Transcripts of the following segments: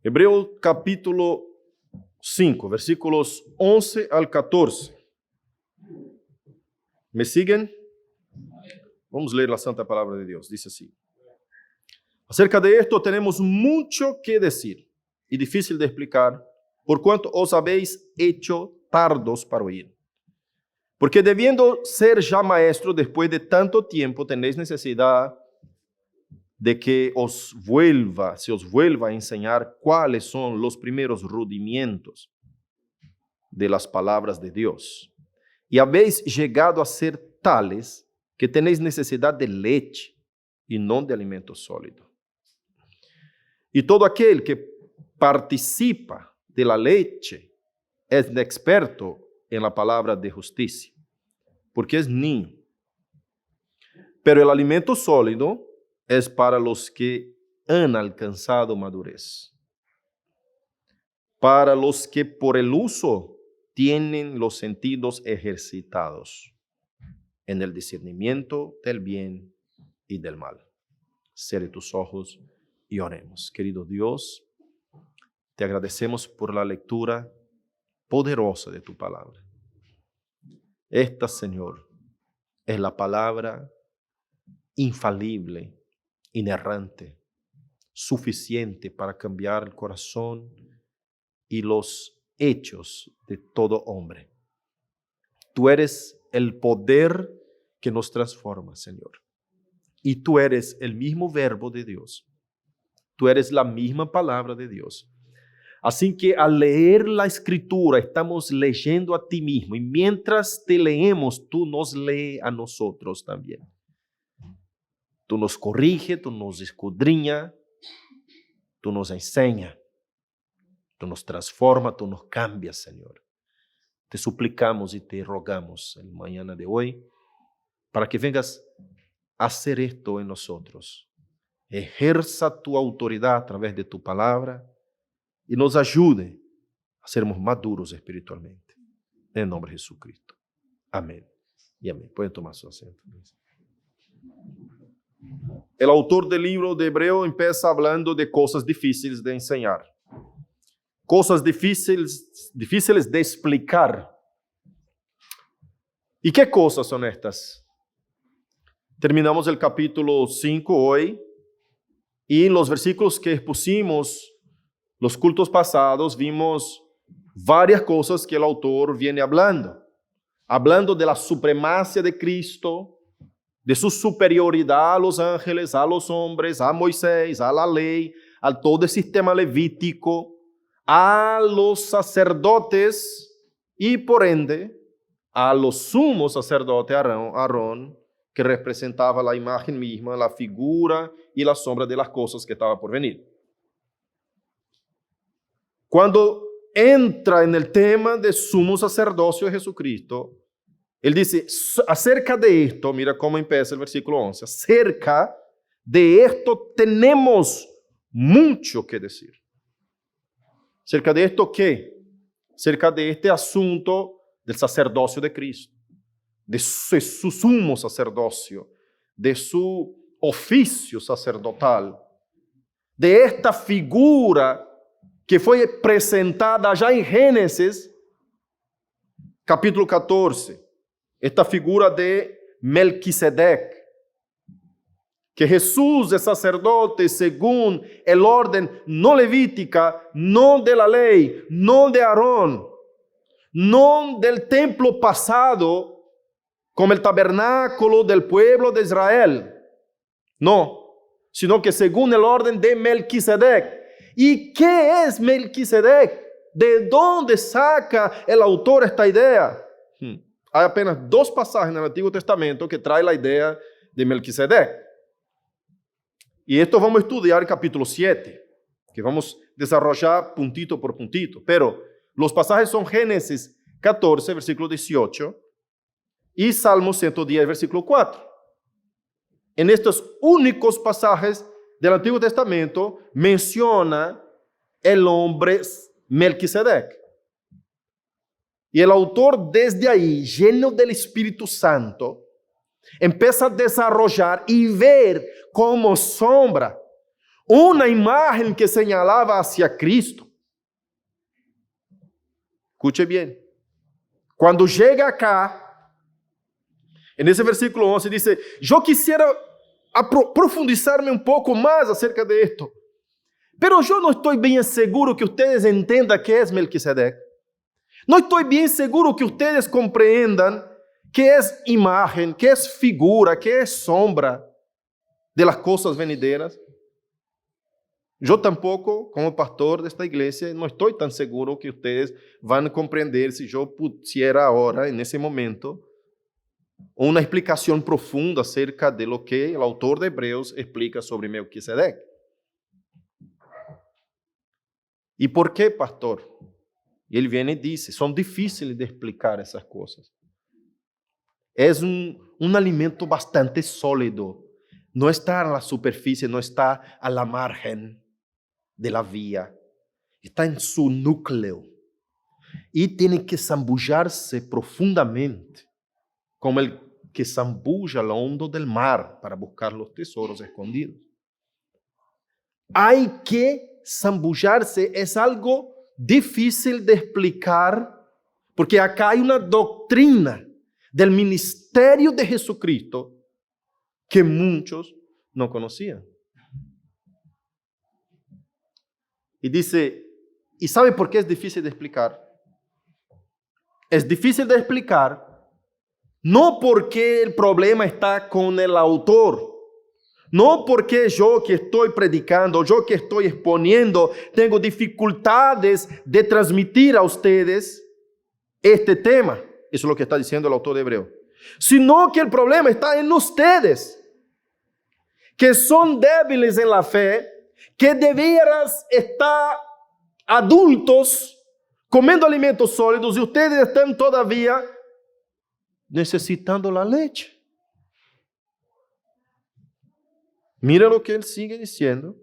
Hebreos capítulo 5, versículos 11 al 14. ¿Me siguen? Vamos a leer la santa palabra de Dios. Dice así. Acerca de esto tenemos mucho que decir y difícil de explicar, por cuanto os habéis hecho tardos para oír. Porque debiendo ser ya maestros después de tanto tiempo, tenéis necesidad de que se os vuelva a enseñar cuáles son los primeros rudimentos de las palabras de Dios. Y habéis llegado a ser tales que tenéis necesidad de leche y no de alimento sólido. Y todo aquel que participa de la leche es experto en la palabra de justicia, porque es niño. Pero el alimento sólido es para los que han alcanzado madurez, para los que por el uso tienen los sentidos ejercitados en el discernimiento del bien y del mal. Cierre tus ojos y oremos. Querido Dios, te agradecemos por la lectura poderosa de tu palabra. Esta, Señor, es la palabra infalible, inerrante, suficiente para cambiar el corazón y los hechos de todo hombre. Tú eres el poder que nos transforma, Señor. Y tú eres el mismo verbo de Dios. Tú eres la misma palabra de Dios. Así que al leer la escritura estamos leyendo a ti mismo, y mientras te leemos, tú nos lees a nosotros también. Tú nos corrige, tú nos escudriña, tú nos enseña, tú nos transforma, tú nos cambias, Señor. Te suplicamos y te rogamos en la mañana de hoy para que vengas a hacer esto en nosotros. Ejerza tu autoridad a través de tu palabra y nos ayude a sermos maduros espiritualmente. En el nombre de Jesucristo. Amén y amén. Pueden tomar su asiento. El autor del libro de Hebreo empieza hablando de cosas difíciles de enseñar. Cosas difíciles de explicar. ¿Y qué cosas son estas? Terminamos el capítulo 5 hoy y en los versículos que expusimos los cultos pasados vimos varias cosas que el autor viene hablando. Hablando de la supremacia de Cristo, de su superioridad a los ángeles, a los hombres, a Moisés, a la ley, a todo el sistema levítico, a los sacerdotes y por ende a los sumos sacerdotes Aarón, que representaba la imagen misma, la figura y la sombra de las cosas que estaba por venir. Cuando entra en el tema de sumo sacerdocio de Jesucristo, él dice, acerca de esto, mira cómo empieza el versículo 11, acerca de esto tenemos mucho que decir. ¿Acerca de esto qué? Acerca de este asunto del sacerdocio de Cristo, de su sumo sacerdocio, de su oficio sacerdotal, de esta figura que foi presentada já em Gênesis, capítulo 14, esta figura de Melquisedec, que Jesús é sacerdote según el orden no levítica, no de la ley, no de Aarón, no del templo pasado, como el tabernáculo del pueblo de Israel, no, sino que según el orden de Melquisedec. ¿Y qué es Melquisedec? ¿De dónde saca el autor esta idea? Hay apenas 2 pasajes en el Antiguo Testamento que traen la idea de Melquisedec. Y esto vamos a estudiar en capítulo 7, que vamos a desarrollar puntito por puntito. Pero los pasajes son Génesis 14, versículo 18, y Salmo 110, versículo 4. En estos únicos pasajes del Antiguo Testamento menciona el hombre Melquisedec. Y el autor desde ahí, lleno del Espíritu Santo, empieza a desarrollar y ver como sombra una imagen que señalaba hacia Cristo. Escuche bien. Cuando llega acá, en ese versículo 11 dice, yo quisiera profundizarme un poco más acerca de esto, pero yo no estoy bien seguro que ustedes entiendan qué es Melquisedec. No estoy bien seguro que ustedes comprendan qué es imagen, qué es figura, qué es sombra de las cosas venideras. Yo tampoco, como pastor de esta iglesia, no estoy tan seguro que ustedes van a comprender si yo pusiera ahora, en ese momento, una explicación profunda acerca de lo que el autor de Hebreos explica sobre Melquisedec. ¿Y por qué, pastor? Y él viene y dice, son difíciles de explicar esas cosas. Es un alimento bastante sólido. No está en la superficie, no está a la margen de la vía. Está en su núcleo. Y tiene que zambullarse profundamente, como el que zambulla lo hondo del mar para buscar los tesoros escondidos. Hay que zambullarse, es algo difícil de explicar, porque acá hay una doctrina del ministerio de Jesucristo que muchos no conocían. Y dice, ¿y sabe por qué es difícil de explicar? Es difícil de explicar no porque el problema está con el autor, no porque yo que estoy predicando, yo que estoy exponiendo, tengo dificultades de transmitir a ustedes este tema. Eso es lo que está diciendo el autor de Hebreo. Sino que el problema está en ustedes, que son débiles en la fe, que debieras estar adultos comiendo alimentos sólidos y ustedes están todavía necesitando la leche. Mira lo que él sigue diciendo.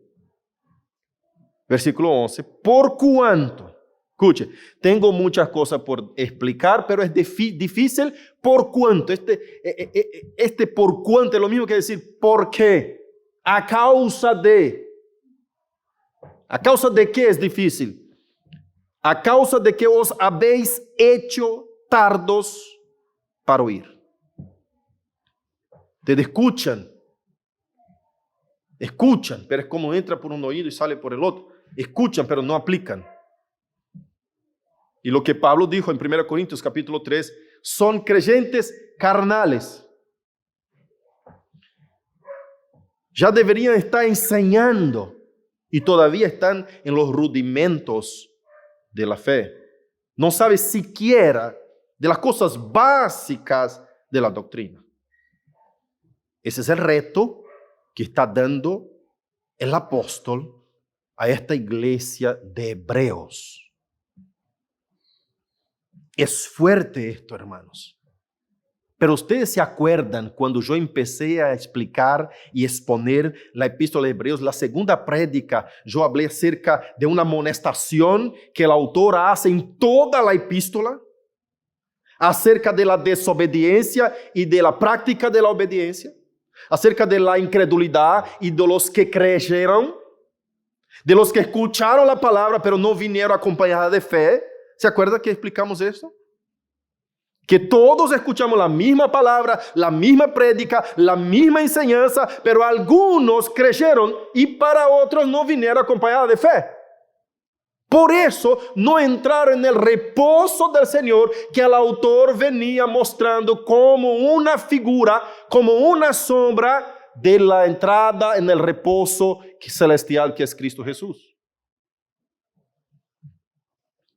Versículo 11. Por cuanto, escuche, tengo muchas cosas por explicar, pero es difícil por cuanto. Este por cuanto es lo mismo que decir por qué. A causa de. ¿A causa de qué es difícil? A causa de que os habéis hecho tardos para oír. Ustedes escuchan, pero es como entra por un oído y sale por el otro. Escuchan, pero no aplican. Y lo que Pablo dijo en 1 Corintios capítulo 3, son creyentes carnales. Ya deberían estar enseñando y todavía están en los rudimentos de la fe. No sabe siquiera de las cosas básicas de la doctrina. Ese es el reto que está dando el apóstol a esta iglesia de Hebreos. Es fuerte esto, hermanos. Pero ustedes se acuerdan cuando yo empecé a explicar y exponer la epístola de Hebreos, la segunda prédica, yo hablé acerca de una amonestación que el autor hace en toda la epístola, acerca de la desobediencia y de la práctica de la obediencia, acerca de la incredulidad y de los que creyeron, de los que escucharon la palabra pero no vinieron acompañados de fe. ¿Se acuerda que explicamos esto? Que todos escuchamos la misma palabra, la misma prédica, la misma enseñanza, pero algunos creyeron y para otros no vinieron acompañados de fe. Por eso no entraron en el reposo del Señor que el autor venía mostrando como una figura, como una sombra de la entrada en el reposo celestial que es Cristo Jesús.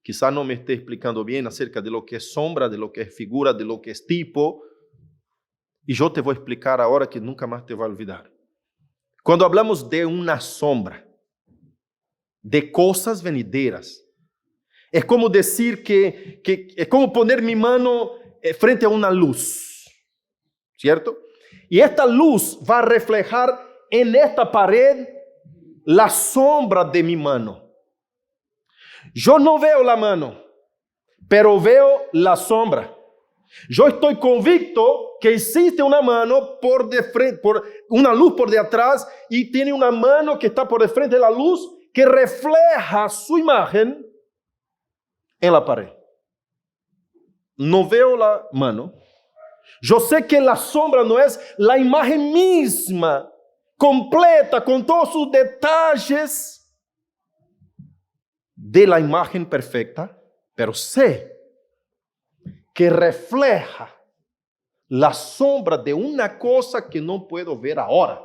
Quizá no me esté explicando bien acerca de lo que es sombra, de lo que es figura, de lo que es tipo. Y yo te voy a explicar ahora que nunca más te voy a olvidar. Cuando hablamos de una sombra, de cosas venideras, es como decir que es como poner mi mano frente a una luz, ¿cierto? Y esta luz va a reflejar en esta pared la sombra de mi mano. Yo no veo la mano, pero veo la sombra. Yo estoy convicto que existe una mano por de frente, por una luz por de atrás, y tiene una mano que está por de frente de la luz que refleja su imagen en la pared. No veo la mano. Yo sé que la sombra no es la imagen misma, completa, con todos sus detalles de la imagen perfecta, pero sé que refleja la sombra de una cosa que no puedo ver ahora,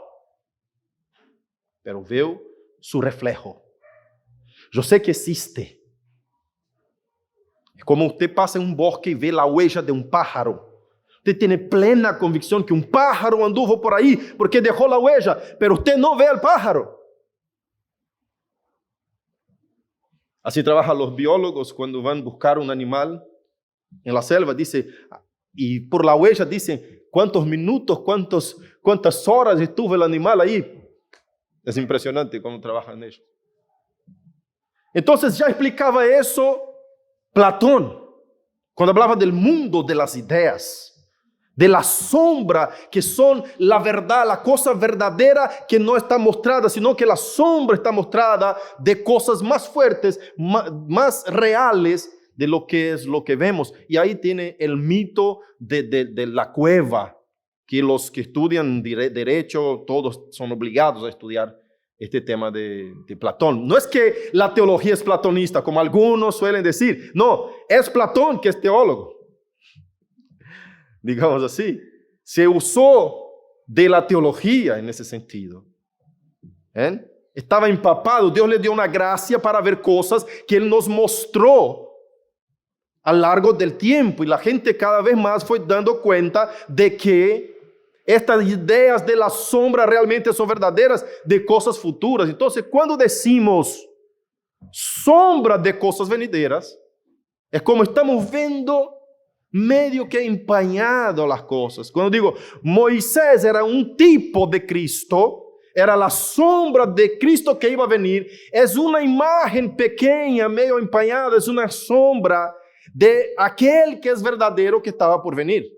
pero veo su reflejo. Yo sé que existe. Es como usted pasa en un bosque y ve la huella de un pájaro. Usted tiene plena convicción que un pájaro anduvo por ahí porque dejó la huella, pero usted no ve al pájaro. Así trabajan los biólogos cuando van a buscar un animal en la selva, dice, y por la huella dicen cuántos minutos, cuántas horas estuvo el animal ahí. Es impresionante cómo trabajan ellos. Entonces ya explicaba eso Platón, cuando hablaba del mundo de las ideas, de la sombra, que son la verdad, la cosa verdadera que no está mostrada, sino que la sombra está mostrada de cosas más fuertes, más reales de lo que es lo que vemos. Y ahí tiene el mito de la cueva, que los que estudian derecho, todos son obligados a estudiar este tema de Platón. No es que la teología es platonista, como algunos suelen decir. No, es Platón que es teólogo. Digamos así. Se usó de la teología en ese sentido. Estaba empapado. Dios le dio una gracia para ver cosas que Él nos mostró a lo largo del tiempo. Y la gente cada vez más fue dando cuenta de que estas ideas de la sombra realmente son verdaderas de cosas futuras. Entonces, cuando decimos sombra de cosas venideras, es como estamos viendo medio que empañado las cosas. Cuando digo Moisés era un tipo de Cristo, era la sombra de Cristo que iba a venir, es una imagen pequeña, medio empañada, es una sombra de aquel que es verdadero que estaba por venir.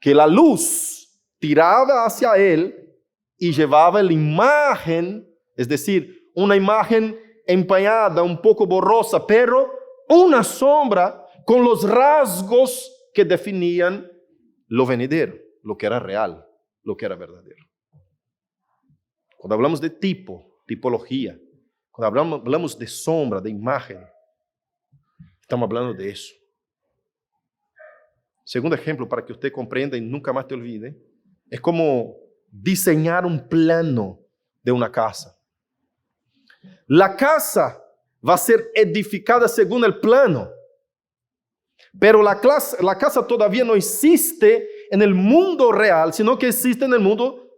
Que la luz tiraba hacia él y llevaba la imagen, es decir, una imagen empañada, un poco borrosa, pero una sombra con los rasgos que definían lo venidero, lo que era real, lo que era verdadero. Cuando hablamos de tipología, cuando hablamos de sombra, de imagen, estamos hablando de eso. Segundo ejemplo, para que usted comprenda y nunca más te olvide, es como diseñar un plano de una casa. La casa va a ser edificada según el plano, pero la casa todavía no existe en el mundo real, sino que existe en el mundo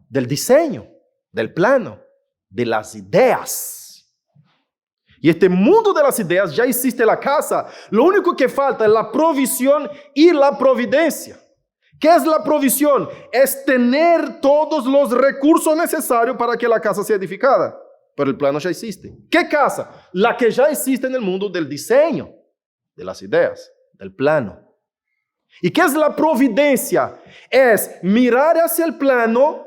del diseño, del plano, de las ideas. Y este mundo de las ideas ya existe la casa. Lo único que falta es la provisión y la providencia. ¿Qué es la provisión? Es tener todos los recursos necesarios para que la casa sea edificada. Pero el plano ya existe. ¿Qué casa? La que ya existe en el mundo del diseño, de las ideas, del plano. ¿Y qué es la providencia? Es mirar hacia el plano,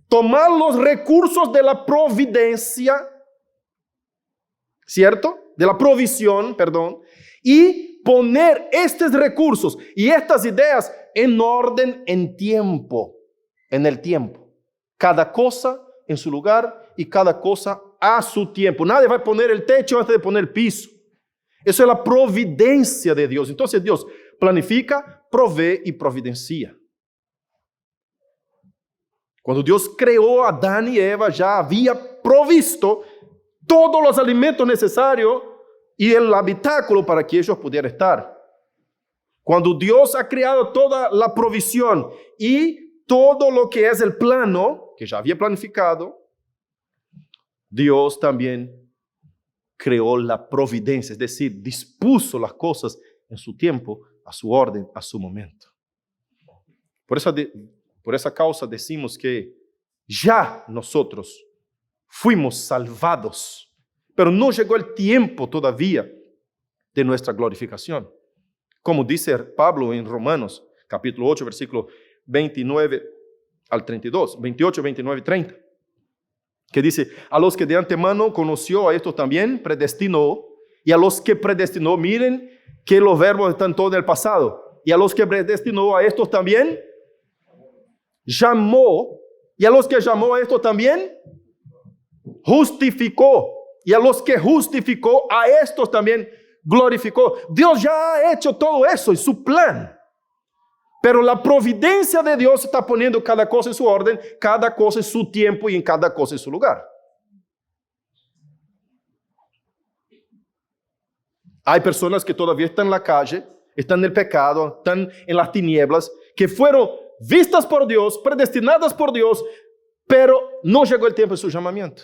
tomar los recursos de la providencia, ¿cierto? De la provisión, perdón, y poner estos recursos y estas ideas en orden en tiempo, en el tiempo. Cada cosa en su lugar y cada cosa a su tiempo. Nadie va a poner el techo antes de poner el piso. Eso es la providencia de Dios. Entonces Dios planifica, provee y providencia. Cuando Dios creó a Adán y Eva, ya había provisto todos los alimentos necesarios y el habitáculo para que ellos pudieran estar. Cuando Dios ha creado toda la provisión y todo lo que es el plano, que ya había planificado, Dios también creó la providencia, es decir, dispuso las cosas en su tiempo, a su orden, a su momento. Por esa causa decimos que ya nosotros fuimos salvados, pero no llegó el tiempo todavía de nuestra glorificación. Como dice Pablo en Romanos, capítulo 8, versículo 29 al 32, 28, 29 y 30, que dice, a los que de antemano conoció, a estos también predestinó, y a los que predestinó, miren que los verbos están todos en el pasado, y a los que predestinó, a estos también llamó, y a los que llamó, a estos también justificó, y a los que justificó, a estos también glorificó. Dios ya ha hecho todo eso en su plan. Pero la providencia de Dios está poniendo cada cosa en su orden, cada cosa en su tiempo y en cada cosa en su lugar. Hay personas que todavía están en la calle, están en el pecado, están en las tinieblas, que fueron vistas por Dios, predestinadas por Dios, pero no llegó el tiempo de su llamamiento.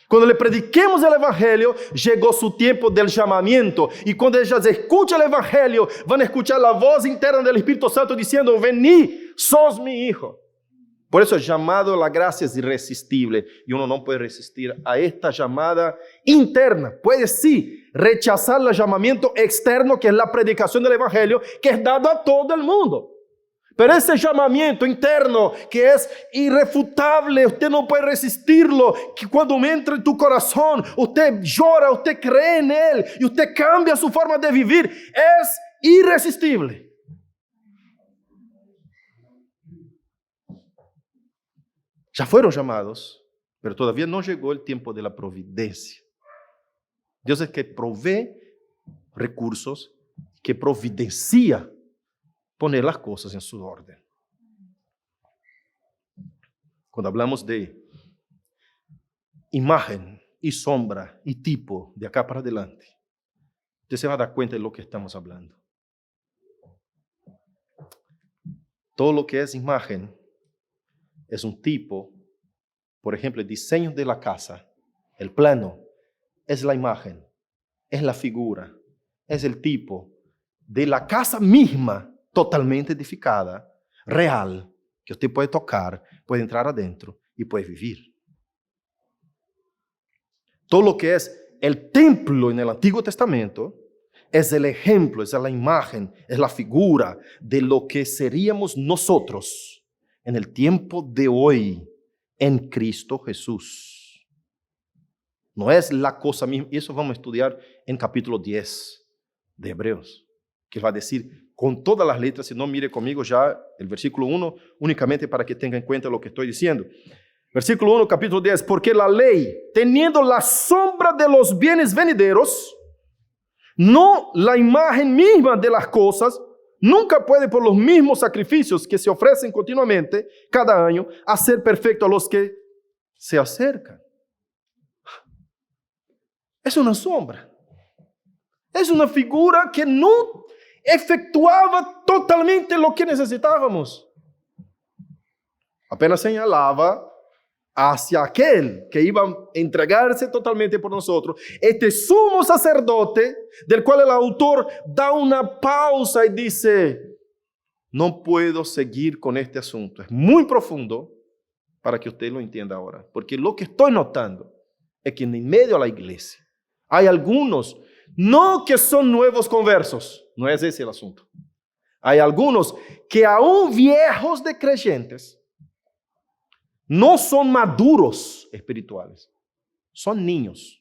Cuando le prediquemos el Evangelio, llegó su tiempo del llamamiento. Y cuando ellas escuchan el Evangelio, van a escuchar la voz interna del Espíritu Santo diciendo, vení, sos mi hijo. Por eso el llamado a la gracia es irresistible. Y uno no puede resistir a esta llamada interna. Puede sí rechazar el llamamiento externo, que es la predicación del Evangelio, que es dado a todo el mundo. Pero ese llamamiento interno que es irrefutable, usted no puede resistirlo, que cuando entra en tu corazón, usted llora, usted cree en él y usted cambia su forma de vivir, es irresistible. Ya fueron llamados, pero todavía no llegó el tiempo de la providencia. Dios es que provee recursos, que providencia poner las cosas en su orden. Cuando hablamos de imagen y sombra y tipo de acá para adelante, usted se va a dar cuenta de lo que estamos hablando. Todo lo que es imagen es un tipo. Por ejemplo, el diseño de la casa, el plano, es la imagen, es la figura, es el tipo de la casa misma, totalmente edificada, real, que usted puede tocar, puede entrar adentro y puede vivir. Todo lo que es el templo en el Antiguo Testamento es el ejemplo, es la imagen, es la figura de lo que seríamos nosotros en el tiempo de hoy en Cristo Jesús. No es la cosa misma, y eso vamos a estudiar en capítulo 10 de Hebreos, que va a decir con todas las letras, si no mire conmigo ya el versículo 1, únicamente para que tenga en cuenta lo que estoy diciendo. Versículo 1, capítulo 10, porque la ley, teniendo la sombra de los bienes venideros, no la imagen misma de las cosas, nunca puede por los mismos sacrificios que se ofrecen continuamente cada año, hacer perfecto a los que se acercan. Es una sombra. Es una figura que no efectuaba totalmente lo que necesitábamos. Apenas señalaba hacia aquel que iba a entregarse totalmente por nosotros, este sumo sacerdote, del cual el autor da una pausa y dice, no puedo seguir con este asunto. Es muy profundo para que usted lo entienda ahora, porque lo que estoy notando es que en medio de la iglesia hay algunos, no que son nuevos conversos, no es ese el asunto. Hay algunos que aún viejos de creyentes no son maduros espirituales, son niños,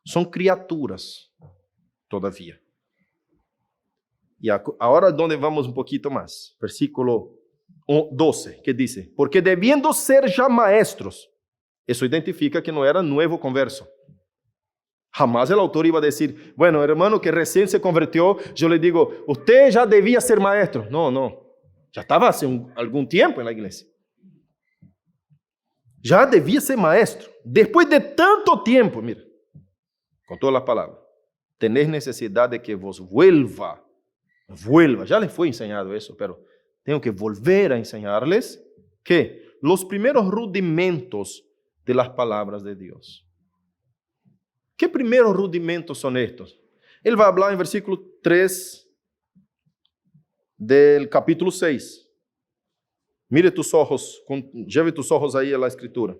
son criaturas todavía. Y ahora donde vamos un poquito más, versículo 12, que dice, porque debiendo ser ya maestros, eso identifica que no era nuevo converso. Jamás el autor iba a decir, bueno, hermano que recién se convirtió, yo le digo, usted ya debía ser maestro. No, ya estaba hace algún tiempo en la iglesia. Ya debía ser maestro. Después de tanto tiempo, mira, con todas las palabras, tenéis necesidad de que vos vuelva. Ya les fue enseñado eso, pero tengo que volver a enseñarles que los primeros rudimentos de las palabras de Dios. ¿Qué primeros rudimentos son estos? Él va a hablar en versículo 3 del capítulo 6. Mire tus ojos, lleve tus ojos ahí a la escritura.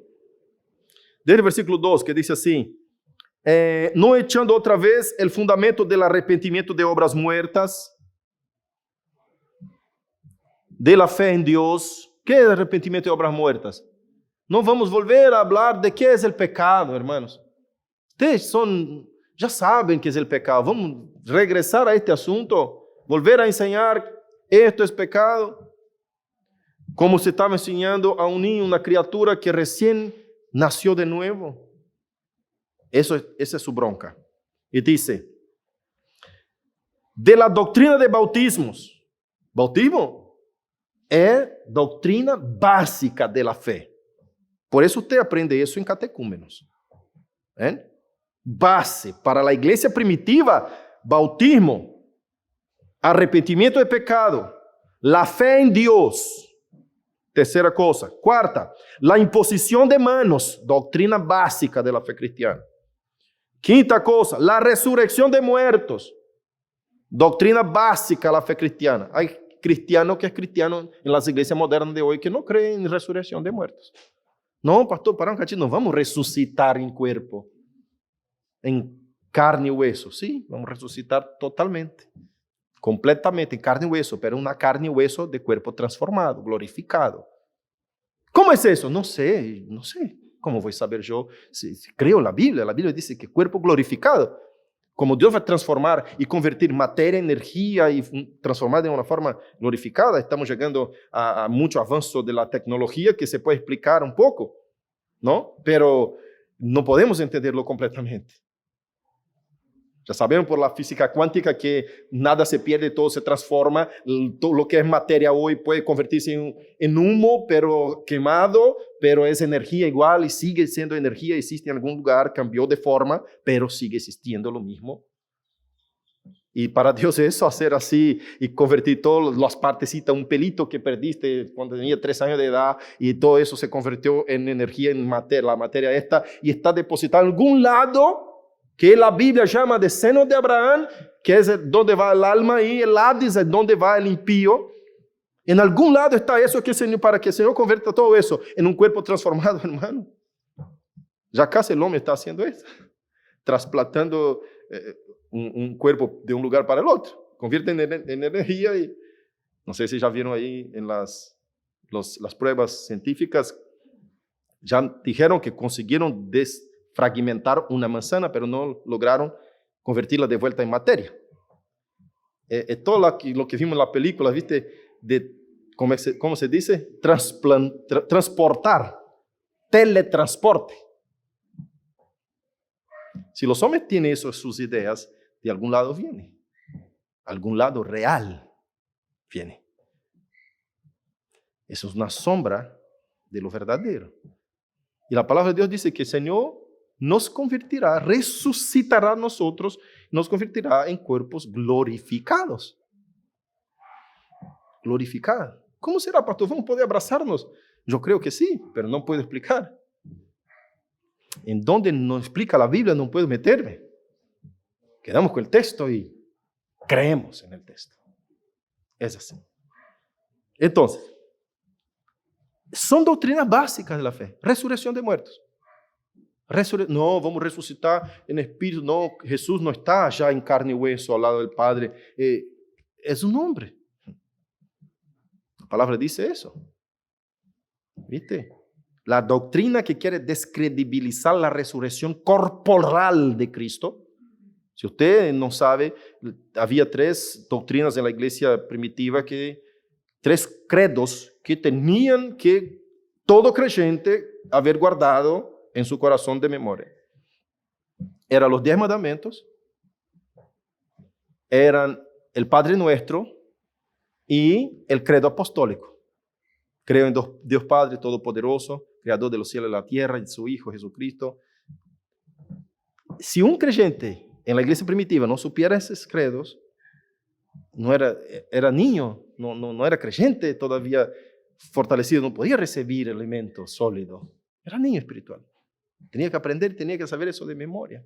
Desde el versículo 2, que dice así, no echando otra vez el fundamento del arrepentimiento de obras muertas, de la fe en Dios. ¿Qué es arrepentimiento de obras muertas? No vamos volver a hablar de qué es el pecado, hermanos. Ustedes ya saben qué es el pecado. Vamos a regresar a este asunto, volver a enseñar esto es pecado. Como se estaba enseñando a un niño, una criatura que recién nació de nuevo. Esa es su bronca. Y dice, de la doctrina de bautismos. Bautismo es doctrina básica de la fe. Por eso usted aprende eso en catecúmenos. Base para la iglesia primitiva, bautismo, arrepentimiento de pecado, la fe en Dios. Tercera cosa. Cuarta, la imposición de manos, doctrina básica de la fe cristiana. Quinta cosa, la resurrección de muertos, doctrina básica de la fe cristiana. Hay cristiano que es cristiano en las iglesias modernas de hoy que no creen en resurrección de muertos. No, pastor, para un cachito, no vamos a resucitar en cuerpo, en carne y hueso. Sí, vamos a resucitar totalmente, completamente en carne y hueso, pero una carne y hueso de cuerpo transformado, glorificado. ¿Cómo es eso? No sé. ¿Cómo voy a saber yo? Si creo la Biblia dice que cuerpo glorificado, como Dios va a transformar y convertir materia en energía y transformar de una forma glorificada. Estamos llegando a mucho avance de la tecnología que se puede explicar un poco, ¿no? Pero no podemos entenderlo completamente. Ya sabemos por la física cuántica que nada se pierde, todo se transforma. Todo lo que es materia hoy puede convertirse en humo, pero quemado, pero es energía igual y sigue siendo energía, existe en algún lugar, cambió de forma, pero sigue existiendo lo mismo. Y para Dios eso, hacer así y convertir todas las partecitas, un pelito que perdiste cuando tenía 3 años de edad y todo eso se convirtió en energía, en materia, la materia esta, y está depositada en algún lado que la Biblia llama de seno de Abraham, que es donde va el alma, y el Hades es donde va el impío. En algún lado está eso que el Señor, para que el Señor convierta todo eso en un cuerpo transformado, hermano. Ya casi el hombre está haciendo eso, trasplantando un cuerpo de un lugar para el otro. Convierte en energía y no sé si ya vieron ahí en las pruebas científicas, ya dijeron que consiguieron fragmentar una manzana, pero no lograron convertirla de vuelta en materia. Todo lo que vimos en la película, ¿viste? ¿Cómo se dice? Transportar, teletransporte. Si los hombres tienen eso, sus ideas, de algún lado viene. Algún lado real viene. Eso es una sombra de lo verdadero. Y la palabra de Dios dice que el Señor nos convertirá, resucitará a nosotros, nos convertirá en cuerpos glorificados. Glorificados. ¿Cómo será, pastor? ¿Vamos a poder abrazarnos? Yo creo que sí, pero no puedo explicar. En donde no explica la Biblia no puedo meterme. Quedamos con el texto y creemos en el texto. Es así. Entonces, son doctrinas básicas de la fe. Resurrección de muertos. No, vamos a resucitar en espíritu. No, Jesús no está ya en carne y hueso al lado del Padre. Es un hombre. La palabra dice eso. ¿Viste? La doctrina que quiere descredibilizar la resurrección corporal de Cristo. Si usted no sabe, había 3 doctrinas en la iglesia primitiva, 3 credos que tenían que todo creyente haber guardado en su corazón de memoria. Eran los 10 mandamientos, eran el Padre Nuestro y el credo apostólico. Creo en Dios Padre Todopoderoso, Creador de los cielos y la tierra, y de su Hijo Jesucristo. Si un creyente en la iglesia primitiva no supiera esos credos, no era niño, no era creyente todavía fortalecido, no podía recibir alimento sólido. Era niño espiritual. Tenía que aprender, tenía que saber eso de memoria.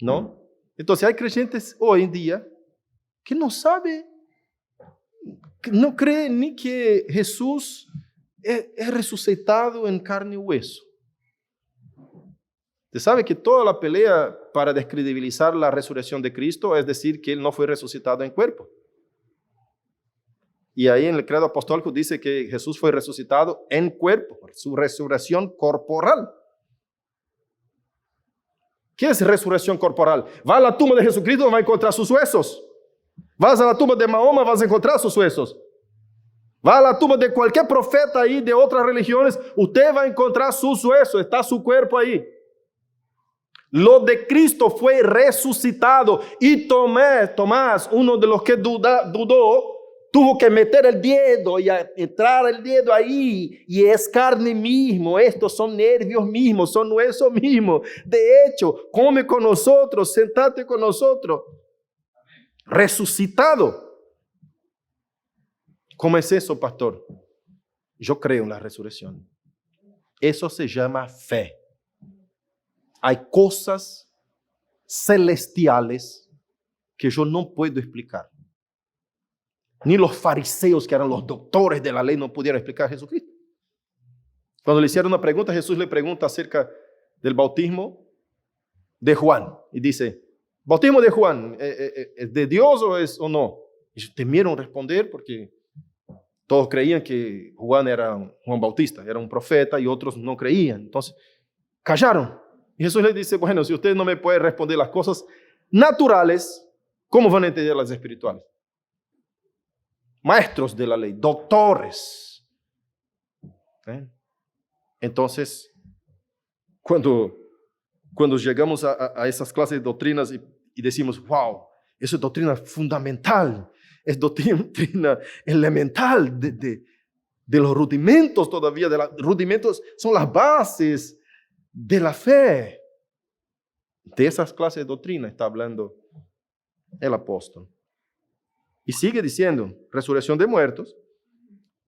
¿No? Entonces hay creyentes hoy en día que no saben, que no creen ni que Jesús es resucitado en carne y hueso. Usted sabe que toda la pelea para descredibilizar la resurrección de Cristo es decir que Él no fue resucitado en cuerpo. Y ahí en el credo apostólico dice que Jesús fue resucitado en cuerpo, su resurrección corporal. ¿Qué es resurrección corporal? Va a la tumba de Jesucristo, va a encontrar sus huesos. Vas a la tumba de Mahoma, vas a encontrar sus huesos. Va a la tumba de cualquier profeta ahí de otras religiones, usted va a encontrar sus huesos, está su cuerpo ahí. Lo de Cristo fue resucitado y Tomás, uno de los que dudó, tuvo que meter el dedo y entrar el dedo ahí, y es carne mismo, estos son nervios mismos, son huesos mismos. De hecho, come con nosotros, sentate con nosotros. Resucitado. ¿Cómo es eso, pastor? Yo creo en la resurrección. Eso se llama fe. Hay cosas celestiales que yo no puedo explicar. Ni los fariseos, que eran los doctores de la ley, no pudieron explicar a Jesucristo. Cuando le hicieron una pregunta, Jesús le pregunta acerca del bautismo de Juan. Y dice, ¿bautismo de Juan es de Dios o no? Ellos temieron responder porque todos creían que Juan era Juan Bautista, era un profeta, y otros no creían. Entonces, callaron. Y Jesús les dice, bueno, si ustedes no me pueden responder las cosas naturales, ¿cómo van a entender las espirituales? Maestros de la ley, doctores. Entonces, cuando llegamos a esas clases de doctrinas y decimos, wow, eso es doctrina fundamental, es doctrina elemental de los rudimentos todavía, rudimentos son las bases de la fe. De esas clases de doctrina está hablando el apóstol. Y sigue diciendo, resurrección de muertos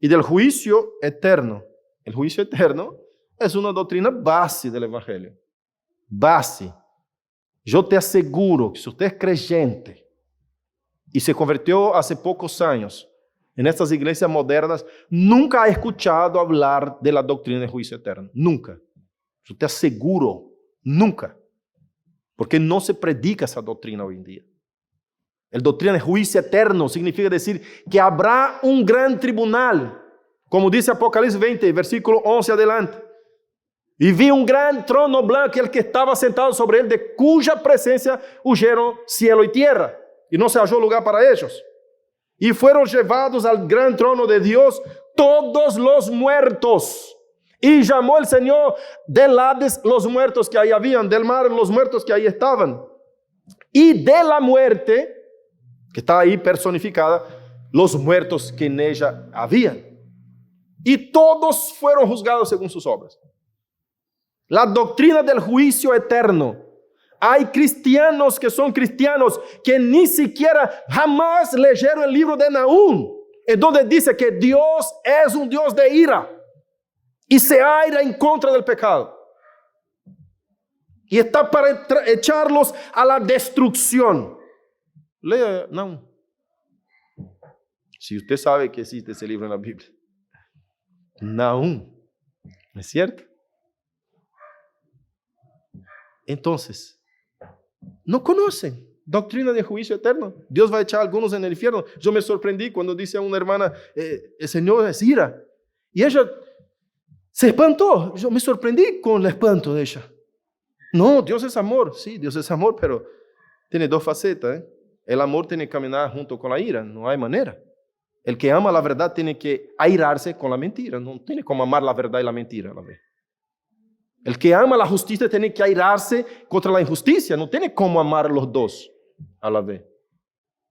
y del juicio eterno. El juicio eterno es una doctrina base del evangelio. Base. Yo te aseguro que si usted es creyente y se convirtió hace pocos años en estas iglesias modernas, nunca ha escuchado hablar de la doctrina del juicio eterno. Nunca. Yo te aseguro, nunca. Porque no se predica esa doctrina hoy en día. El doctrina de juicio eterno significa decir que habrá un gran tribunal, como dice Apocalipsis 20, versículo 11 adelante. Y vi un gran trono blanco y el que estaba sentado sobre él, de cuya presencia huyeron cielo y tierra, y no se halló lugar para ellos. Y fueron llevados al gran trono de Dios todos los muertos. Y llamó el Señor del Hades los muertos que ahí habían, del mar los muertos que ahí estaban. Y de la muerte, que está ahí personificada, los muertos que en ella habían. Y todos fueron juzgados según sus obras. La doctrina del juicio eterno. Hay cristianos que son cristianos que ni siquiera jamás leyeron el libro de Nahum, en donde dice que Dios es un Dios de ira y se aira en contra del pecado. Y está para echarlos a la destrucción. Lea Nahum. Si usted sabe que existe ese libro en la Biblia. Nahum. ¿No es cierto? Entonces, no conocen doctrina de juicio eterno. Dios va a echar a algunos en el infierno. Yo me sorprendí cuando dice a una hermana, el Señor es ira. Y ella se espantó. Yo me sorprendí con el espanto de ella. No, Dios es amor. Sí, Dios es amor, pero tiene dos facetas. El amor tiene que caminar junto con la ira. No hay manera. El que ama la verdad tiene que airarse con la mentira. No tiene como amar la verdad y la mentira a la vez. El que ama la justicia tiene que airarse contra la injusticia. No tiene como amar los dos a la vez.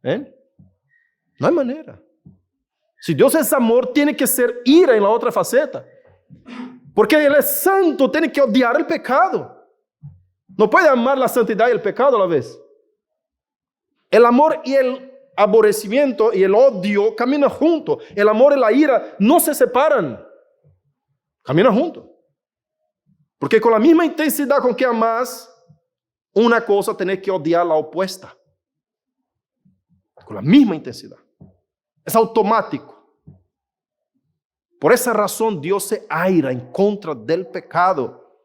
No hay manera. Si Dios es amor, tiene que ser ira en la otra faceta. Porque Él es santo, tiene que odiar el pecado. No puede amar la santidad y el pecado a la vez. El amor y el aborrecimiento y el odio caminan juntos. El amor y la ira no se separan. Caminan juntos. Porque con la misma intensidad con que amas una cosa, tenés que odiar la opuesta. Con la misma intensidad. Es automático. Por esa razón Dios se aira en contra del pecado.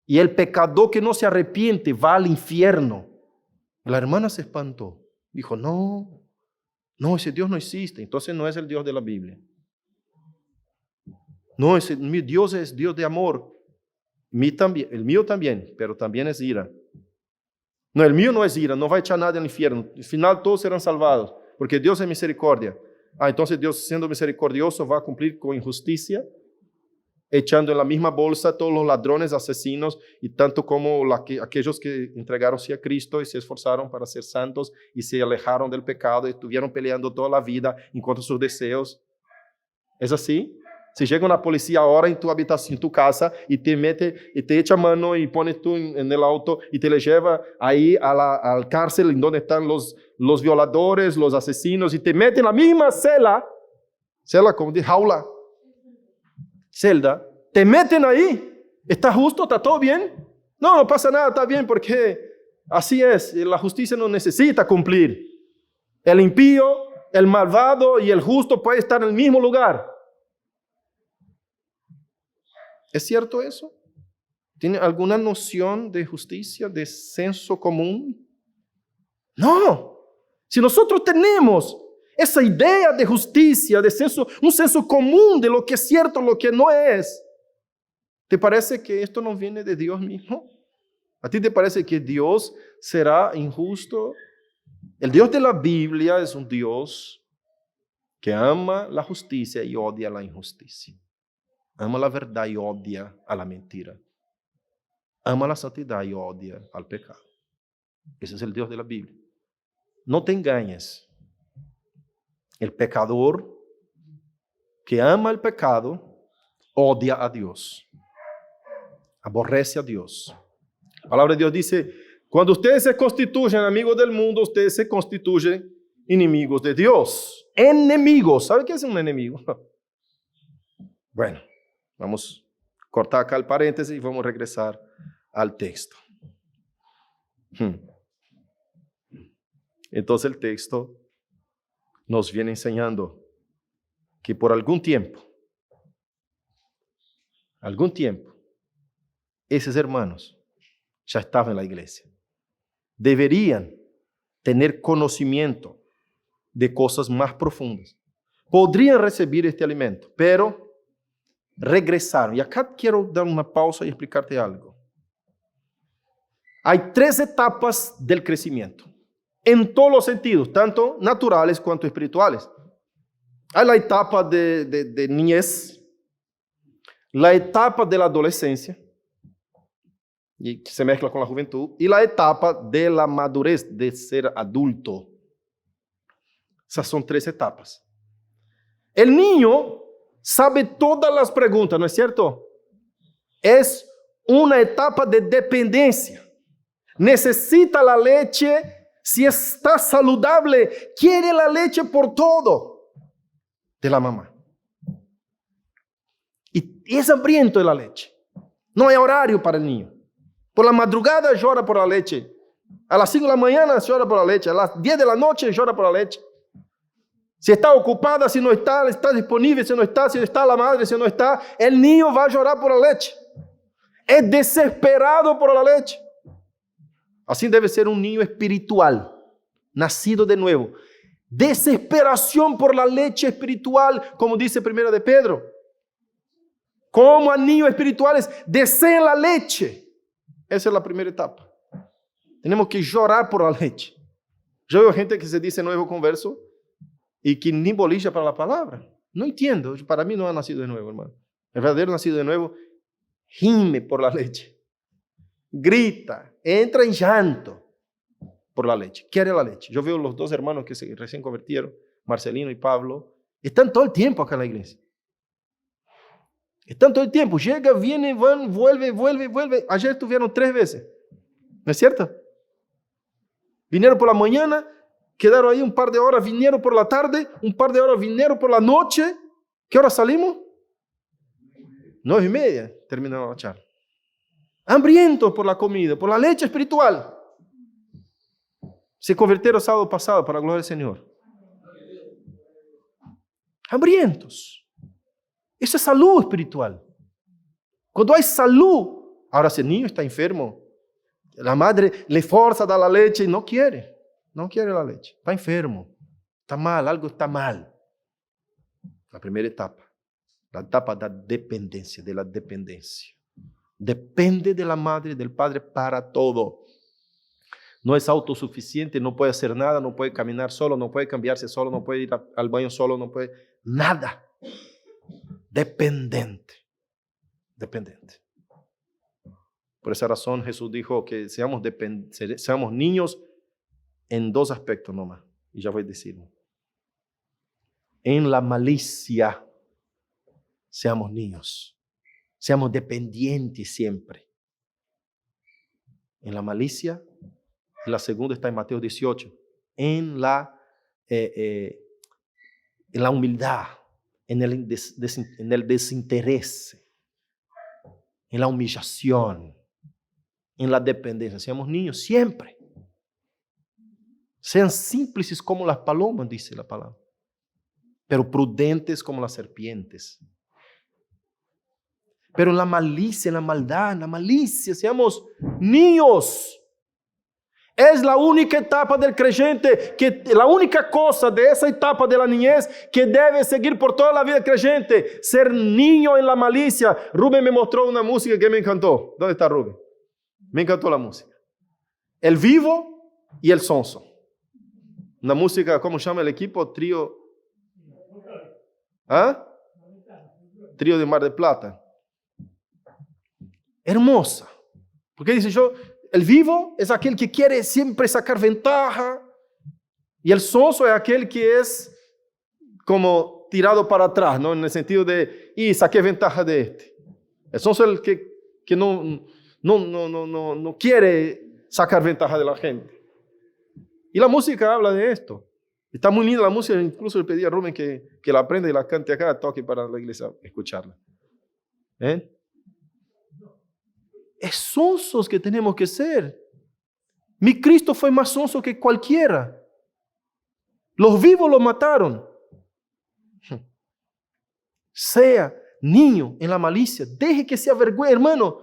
y el pecador que no se arrepiente va al infierno. La hermana se espantó. Dijo, no, ese Dios no existe. Entonces no es el Dios de la Biblia. No, mi Dios es Dios de amor. El mío también, pero también es ira. No, el mío no es ira, no va a echar nadie al infierno. Al final todos serán salvados, porque Dios es misericordia. Entonces Dios, siendo misericordioso, va a cumplir con injusticia, echando en la misma bolsa todos los ladrones, asesinos, y tanto como aquellos que entregaronse a Cristo y se esforzaron para ser santos y se alejaron del pecado y estuvieron peleando toda la vida en contra de sus deseos. ¿Es así? Si llega una policía ahora en tu habitación, en tu casa, y te mete, y te echa mano y pone tú en el auto y te le lleva ahí al cárcel en donde están los violadores, los asesinos, y te mete en la misma celda como de jaula, celda, te meten ahí. ¿Está justo? ¿Está todo bien? No pasa nada, está bien, porque así es, la justicia no necesita cumplir. El impío, el malvado y el justo pueden estar en el mismo lugar. ¿Es cierto eso? ¿Tiene alguna noción de justicia, de senso común? No. Si nosotros tenemos esa idea de justicia, de un senso común de lo que es cierto, lo que no es, ¿te parece que esto no viene de Dios mismo? ¿A ti te parece que Dios será injusto? El Dios de la Biblia es un Dios que ama la justicia y odia la injusticia. Ama la verdad y odia a la mentira. Ama la santidad y odia al pecado. Ese es el Dios de la Biblia. No te engañes. El pecador que ama el pecado odia a Dios. Aborrece a Dios. La palabra de Dios dice, cuando ustedes se constituyen amigos del mundo, ustedes se constituyen enemigos de Dios. Enemigos. ¿Sabe qué es un enemigo? Bueno. Vamos a cortar acá el paréntesis y vamos a regresar al texto. Entonces el texto nos viene enseñando que por algún tiempo, esos hermanos ya estaban en la iglesia. Deberían tener conocimiento de cosas más profundas. Podrían recibir este alimento, pero regresaron. Y acá quiero dar una pausa y explicarte algo. Hay 3 etapas del crecimiento, en todos los sentidos, tanto naturales cuanto espirituales. Hay la etapa de niñez, la etapa de la adolescencia, y que se mezcla con la juventud, y la etapa de la madurez, de ser adulto. Esas son 3 etapas. El niño sabe todas las preguntas, ¿no es cierto? Es una etapa de dependencia. Necesita la leche, si está saludable, quiere la leche por todo de la mamá. Y es hambriento de la leche. No hay horario para el niño. Por la madrugada llora por la leche. A las 5 de la mañana llora por la leche. A las 10 de la noche llora por la leche. Si está ocupada, si no está disponible, si no está la madre, si no está, el niño va a llorar por la leche. Es desesperado por la leche. Así debe ser un niño espiritual, nacido de nuevo. Desesperación por la leche espiritual, como dice 1 de Pedro. Como a niños espirituales, desean la leche. Esa es la primera etapa. Tenemos que llorar por la leche. Yo veo gente que se dice nuevo converso y que ni bolilla para la palabra. No entiendo, para mí no ha nacido de nuevo, hermano. El verdadero nacido de nuevo gime por la leche, grita, entra en llanto por la leche, quiere la leche. Yo veo los 2 hermanos que se recién convirtieron, Marcelino y Pablo, están todo el tiempo acá en la iglesia. Están todo el tiempo, llega, viene, van, vuelve. Ayer estuvieron 3 veces, ¿no es cierto? Vinieron por la mañana, quedaron ahí un par de horas, vinieron por la tarde, un par de horas vinieron por la noche. ¿Qué hora salimos? 9:30 terminamos la charla. Hambrientos por la comida, por la leche espiritual. Se convirtieron sábado pasado para la gloria del Señor. Hambrientos. Eso es salud espiritual. Cuando hay salud, Ahora, si el niño está enfermo, la madre le forza a dar la leche y no quiere la leche. Está enfermo, está mal, algo está mal. La primera etapa, la etapa de la dependencia. Depende de la madre y del padre para todo. No es autosuficiente, no puede hacer nada, no puede caminar solo, no puede cambiarse solo, no puede ir al baño solo, no puede nada. Dependiente. Por esa razón Jesús dijo que seamos niños en dos aspectos nomás. Y ya voy a decirlo. En la malicia, seamos niños. Seamos dependientes siempre. En la malicia, y la segunda está en Mateo 18. En la humildad, en el desinterés, en la humillación, en la dependencia. Seamos niños siempre. Sean simples como las palomas, dice la palabra, pero prudentes como las serpientes. Pero en la malicia, en la maldad, en la malicia, seamos niños. Es la única etapa del creyente, la única cosa de esa etapa de la niñez que debe seguir por toda la vida del creyente, ser niño en la malicia. Rubén me mostró una música que me encantó. ¿Dónde está Rubén? Me encantó la música. El vivo y el sonso. Una música, ¿cómo se llama el equipo? Trío. ¿Ah? Trío de Mar del Plata. Hermosa. Porque dice yo, el vivo es aquel que quiere siempre sacar ventaja. Y el sonso es aquel que es como tirado para atrás, ¿no? En el sentido de, saqué ventaja de este. El sonso es el que no quiere sacar ventaja de la gente. Y la música habla de esto. Está muy linda la música, incluso le pedí a Rubén que la aprenda y la cante acá, toque para la iglesia escucharla. Es sonsos que tenemos que ser. Mi Cristo fue más sonso que cualquiera. Los vivos lo mataron. Sea niño en la malicia, deje que se avergüence, hermano.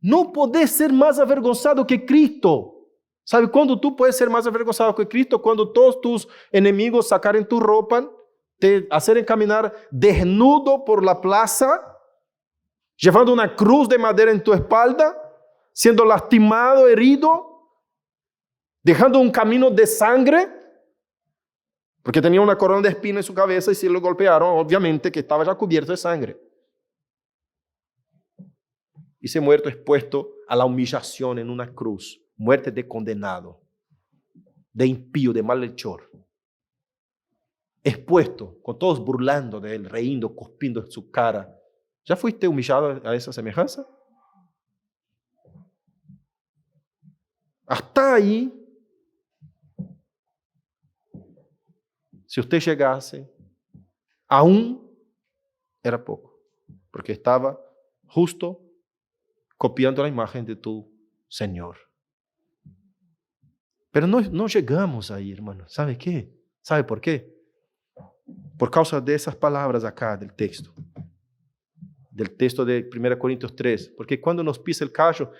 No podés ser más avergonzado que Cristo. ¿Sabe cuándo tú puedes ser más avergonzado que Cristo? Cuando todos tus enemigos sacaren tu ropa, te hacen caminar desnudo por la plaza, llevando una cruz de madera en tu espalda, siendo lastimado, herido, dejando un camino de sangre, porque tenía una corona de espina en su cabeza y si lo golpearon, obviamente que estaba ya cubierto de sangre. Y ese muerto expuesto a la humillación en una cruz, muerte de condenado, de impío, de malhechor, expuesto, con todos burlando de él, reíndo, cuspiendo en su cara. ¿Ya fuiste humillado a esa semejanza? Hasta ahí, si usted llegase, aún era poco, porque estaba justo copiando la imagen de tu Señor. Pero no llegamos ahí, hermano. ¿Sabe qué? ¿Sabe por qué? Por causa de esas palabras acá del texto de 1 Corintios 3. Porque cuando nos pisa el callo,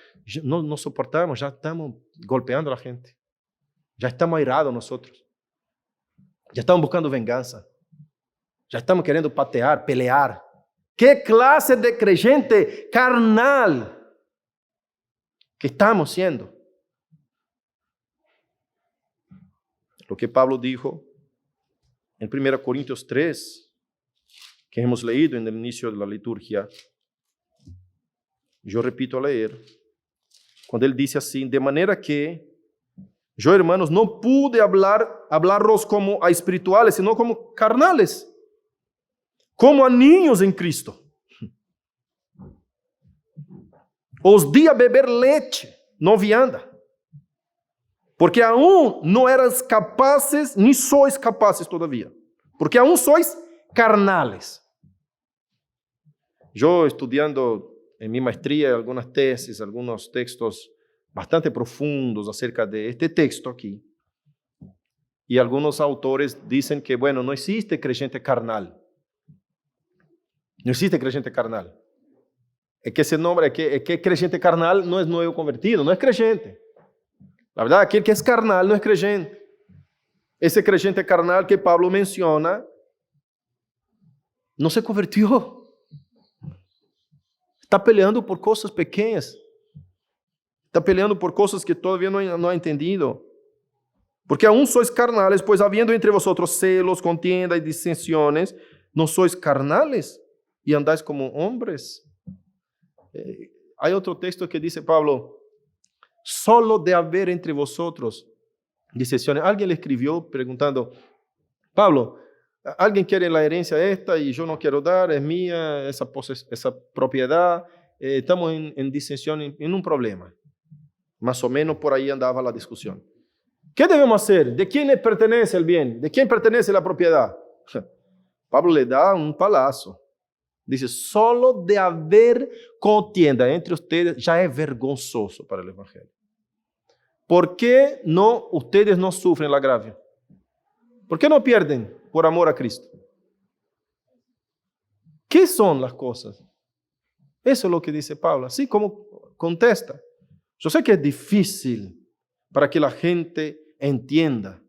no soportamos, ya estamos golpeando a la gente. Ya estamos airados nosotros. Ya estamos buscando venganza. Ya estamos queriendo patear, pelear. ¿Qué clase de creyente carnal que estamos siendo? Lo que Pablo dijo en 1 Corintios 3, que hemos leído en el inicio de la liturgia. Yo repito a leer, cuando él dice así: de manera que yo, hermanos, no pude hablaros como a espirituales, sino como carnales, como a niños en Cristo. Os di a beber leche, no vianda, porque aún no eras capaces, ni sois capaces todavía, porque aún sois carnales. Yo estudiando en mi maestría algunas tesis, algunos textos bastante profundos acerca de este texto aquí, y algunos autores dicen que, bueno, no existe creyente carnal. No existe creyente carnal. es que ese nombre, es que creyente carnal no es nuevo convertido, no es creyente. La verdad, aquel que es carnal no es creyente. Ese creyente carnal que Pablo menciona no se convirtió. Está peleando por cosas pequeñas. Está peleando por cosas que todavía no ha entendido. Porque aún sois carnales, pues habiendo entre vosotros celos, contienda y disensiones, no sois carnales y andáis como hombres. Hay otro texto que dice Pablo, solo de haber entre vosotros disensiones. Alguien le escribió preguntando, Pablo, alguien quiere la herencia esta y yo no quiero dar, es mía esa propiedad, estamos en disensión, en un problema. Más o menos por ahí andaba la discusión. ¿Qué debemos hacer? ¿De quién le pertenece el bien? ¿De quién pertenece la propiedad? Pablo le da un palazo. Dice, solo de haber contienda entre ustedes ya es vergonzoso para el evangelio. ¿Por qué ustedes no sufren el agravio? ¿Por qué no pierden por amor a Cristo? ¿Qué son las cosas? Eso es lo que dice Pablo, así como contesta. Yo sé que es difícil para que la gente entienda,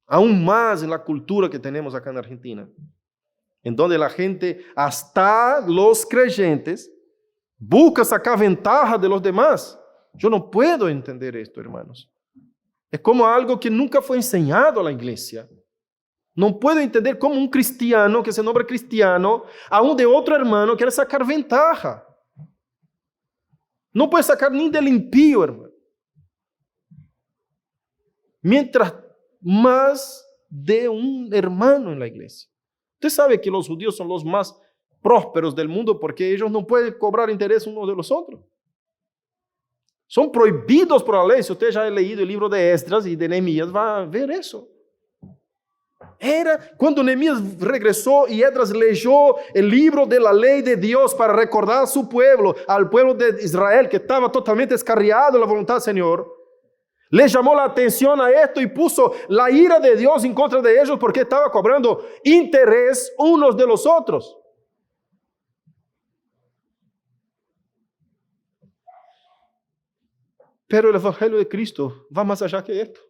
aún más en la cultura que tenemos acá en Argentina, en donde la gente, hasta los creyentes, busca sacar ventaja de los demás. Yo no puedo entender esto, hermanos. Es como algo que nunca fue enseñado a la iglesia. No puedo entender cómo un cristiano que se nombra cristiano, aún de otro hermano, quiere sacar ventaja. No puede sacar ni del impío, hermano. Mientras más de un hermano en la iglesia. Usted sabe que los judíos son los más prósperos del mundo porque ellos no pueden cobrar interés unos de los otros. Son prohibidos por la ley. Si usted ya ha leído el libro de Esdras y de Nehemías, va a ver eso. Era cuando Nehemías regresó y Esdras leyó el libro de la ley de Dios para recordar a su pueblo, al pueblo de Israel que estaba totalmente descarriado de la voluntad del Señor. Le llamó la atención a esto y puso la ira de Dios en contra de ellos porque estaba cobrando interés unos de los otros. Pero el evangelio de Cristo va más allá que esto.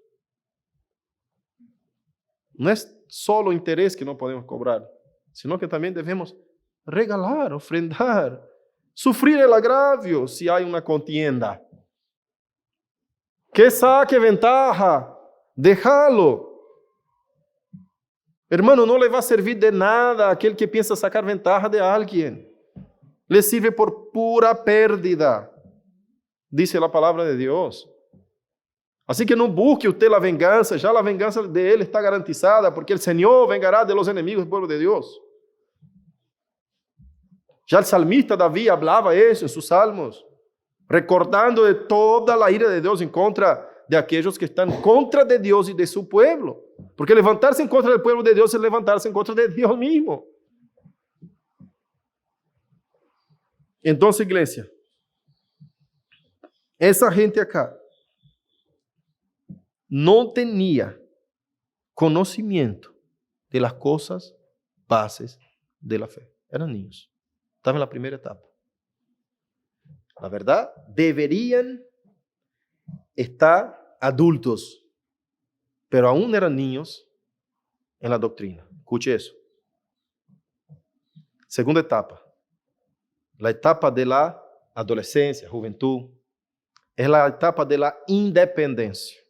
No es solo interés que no podemos cobrar, sino que también debemos regalar, ofrendar, sufrir el agravio si hay una contienda. Que saque ventaja, déjalo. Hermano, no le va a servir de nada aquel que piensa sacar ventaja de alguien. Le sirve por pura pérdida, dice la palabra de Dios. Así que no busque usted la venganza, ya la venganza de él está garantizada, porque el Señor vengará de los enemigos del pueblo de Dios. Ya el salmista David hablaba eso en sus salmos, recordando de toda la ira de Dios en contra de aquellos que están contra de Dios y de su pueblo. Porque levantarse en contra del pueblo de Dios es levantarse en contra de Dios mismo. Entonces, iglesia, esa gente acá no tenía conocimiento de las cosas bases de la fe. Eran niños. Estaban en la primera etapa. La verdad, deberían estar adultos, pero aún eran niños en la doctrina. Escuche eso. Segunda etapa. La etapa de la adolescencia, juventud, es la etapa de la independencia.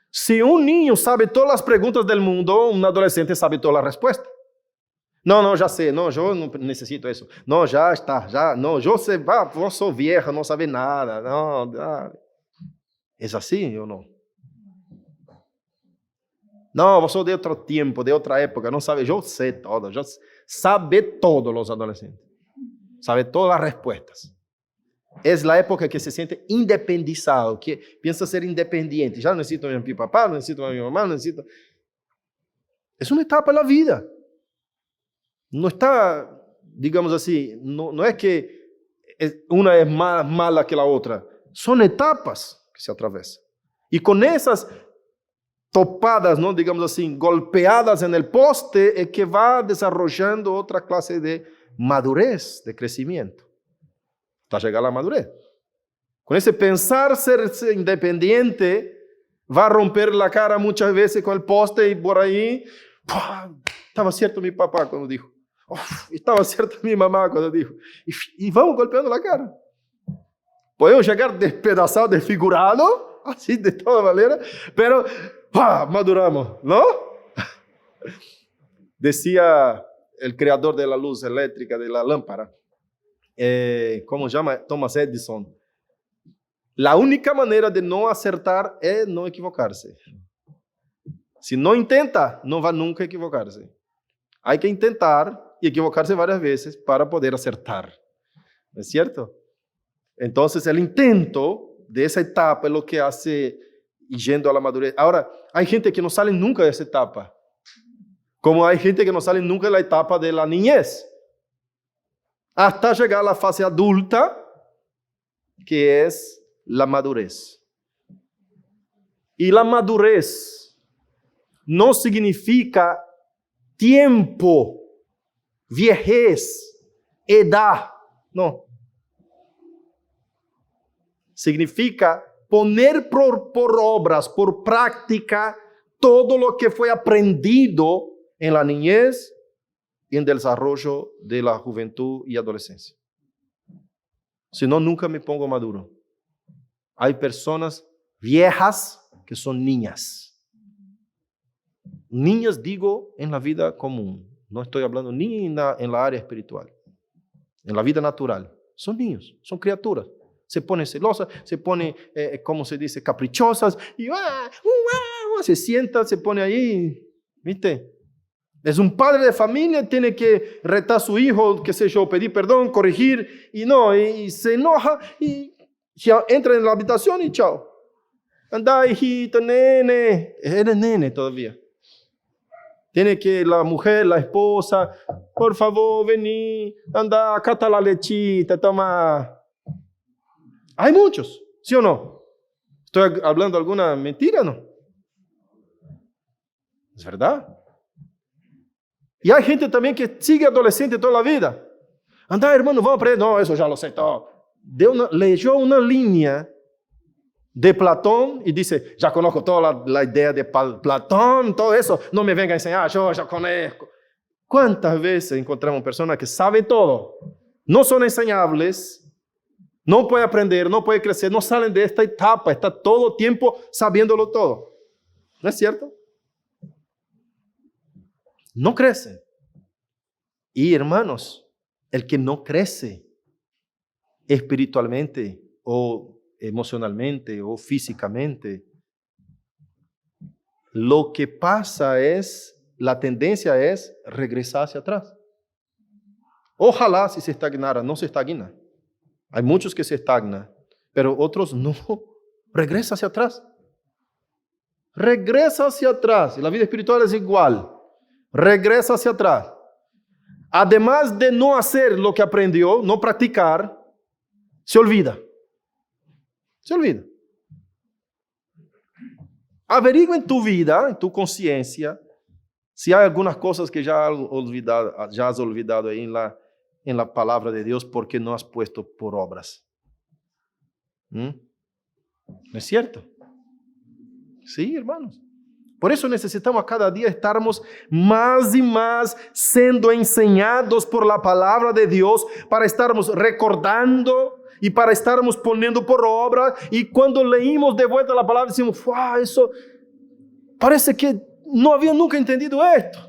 Si un niño sabe todas las preguntas del mundo, un adolescente sabe todas las respuestas. No, ya sé, no, yo no necesito eso. No, ya está, ya, no, yo sé, vos sos vieja, no sabe nada. No, ¿es así o no? No, vos sos de otro tiempo, de otra época, no sabe, yo sé todo, yo sabe todo los adolescentes. Sabe todas las respuestas. Es la época que se siente independizado, que piensa ser independiente. Ya no necesito a mi papá, no necesito a mi mamá, no necesito... Es una etapa de la vida. No está, digamos así, no es que una es más mala que la otra. Son etapas que se atravesan. Y con esas topadas, digamos así, golpeadas en el poste, es que va desarrollando otra clase de madurez de crecimiento. Hasta llegar a la madurez. Con ese pensar ser independiente, va a romper la cara muchas veces con el poste y por ahí. ¡Pua! Estaba cierto mi papá cuando dijo. Estaba cierto mi mamá cuando dijo. Y vamos golpeando la cara. Podemos llegar despedazados, desfigurados, así de toda manera, pero maduramos, ¿no? Decía el creador de la luz eléctrica, de la lámpara, ¿cómo se llama? Thomas Edison. La única manera de no acertar es no equivocarse. Si no intenta, no va nunca a equivocarse. Hay que intentar y equivocarse varias veces para poder acertar. ¿No es cierto? Entonces, el intento de esa etapa es lo que hace yendo a la madurez. Ahora, hay gente que no sale nunca de esa etapa. Como hay gente que no sale nunca de la etapa de la niñez. Hasta llegar a la fase adulta, que es la madurez. Y la madurez no significa tiempo, viejez, edad. No. Significa poner por obras, por práctica, todo lo que fue aprendido en la niñez y en el desarrollo de la juventud y adolescencia. Si no, nunca me pongo maduro. Hay personas viejas que son niñas. Niñas, digo, en la vida común. No estoy hablando ni en la área espiritual. En la vida natural. Son niños, son criaturas. Se pone celosas, se pone, como se dice, caprichosas. Y se sienta, se pone ahí. ¿Viste? Es un padre de familia, tiene que retar a su hijo, qué sé yo, pedir perdón, corregir. Y se enoja y ya entra en la habitación y chao. Anda, hijito, nene. Eres nene todavía. Tiene que la mujer, la esposa, por favor, vení, anda, cata la lechita, toma. Hay muchos, ¿sí o no? ¿Estoy hablando alguna mentira, no? Es verdad. Y hay gente también que sigue adolescente toda la vida. Anda, hermano, vamos a aprender. No, eso ya lo sé todo. Leyó una línea de Platón y dice, ya conozco toda la idea de Platón, todo eso, no me venga a enseñar, yo ya conozco. ¿Cuántas veces encontramos personas que saben todo? No son enseñables, no pueden aprender, no pueden crecer, no salen de esta etapa, está todo tiempo sabiéndolo todo. ¿No es cierto? No crecen. Y hermanos, el que no crece espiritualmente o emocionalmente o físicamente, lo que pasa es, la tendencia es regresar hacia atrás. Ojalá si se estagnara, no se estagna. Hay muchos que se estagnan, pero otros no. Regresa hacia atrás. Regresa hacia atrás. Y la vida espiritual es igual. Regresa hacia atrás. Además de no hacer lo que aprendió, no practicar, se olvida. Se olvida. Averigua en tu vida, en tu conciencia, si hay algunas cosas que ya has olvidado ahí en la palabra de Dios porque no has puesto por obras. ¿No es cierto? Sí, hermanos. Por eso necesitamos a cada día estarmos más y más siendo enseñados por la palabra de Dios para estarmos recordando y para estarmos poniendo por obra. Y cuando leímos de vuelta la palabra decimos, wow, eso parece que no había nunca entendido esto.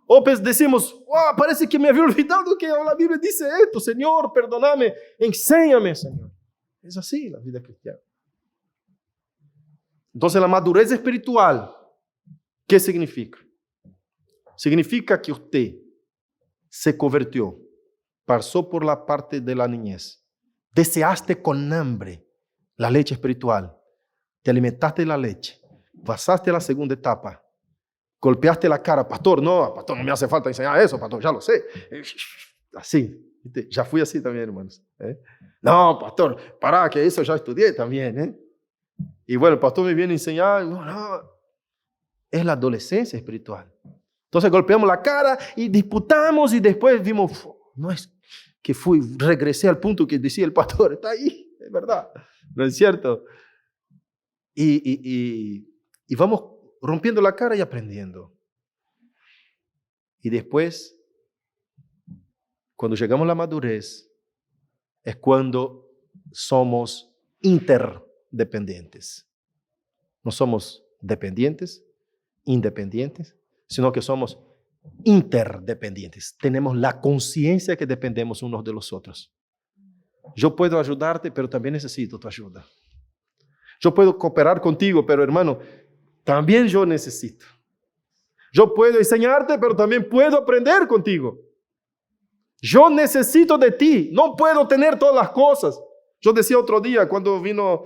O decimos, wow, parece que me había olvidado que la Biblia dice esto. Señor, perdóname, enséñame, Señor. Es así la vida cristiana. Entonces la madurez espiritual, ¿qué significa? Significa que usted se convirtió, pasó por la parte de la niñez, deseaste con hambre la leche espiritual, te alimentaste de la leche, pasaste a la segunda etapa, golpeaste la cara, pastor, no me hace falta enseñar eso, pastor, ya lo sé. Así, ya fui así también, hermanos. No, pastor, para que eso ya estudié también. Y bueno, el pastor me viene a enseñar, no, es la adolescencia espiritual. Entonces golpeamos la cara y disputamos y después vimos, No es que regresé al punto que decía el pastor, está ahí, es verdad, ¿no es cierto? Y vamos rompiendo la cara y aprendiendo. Y después, cuando llegamos a la madurez, es cuando somos interdependientes. No somos dependientes, independientes, sino que somos interdependientes. Tenemos la conciencia que dependemos unos de los otros. Yo puedo ayudarte, pero también necesito tu ayuda. Yo puedo cooperar contigo, pero hermano, también yo necesito. Yo puedo enseñarte, pero también puedo aprender contigo. Yo necesito de ti, no puedo tener todas las cosas. Yo decía otro día, cuando vino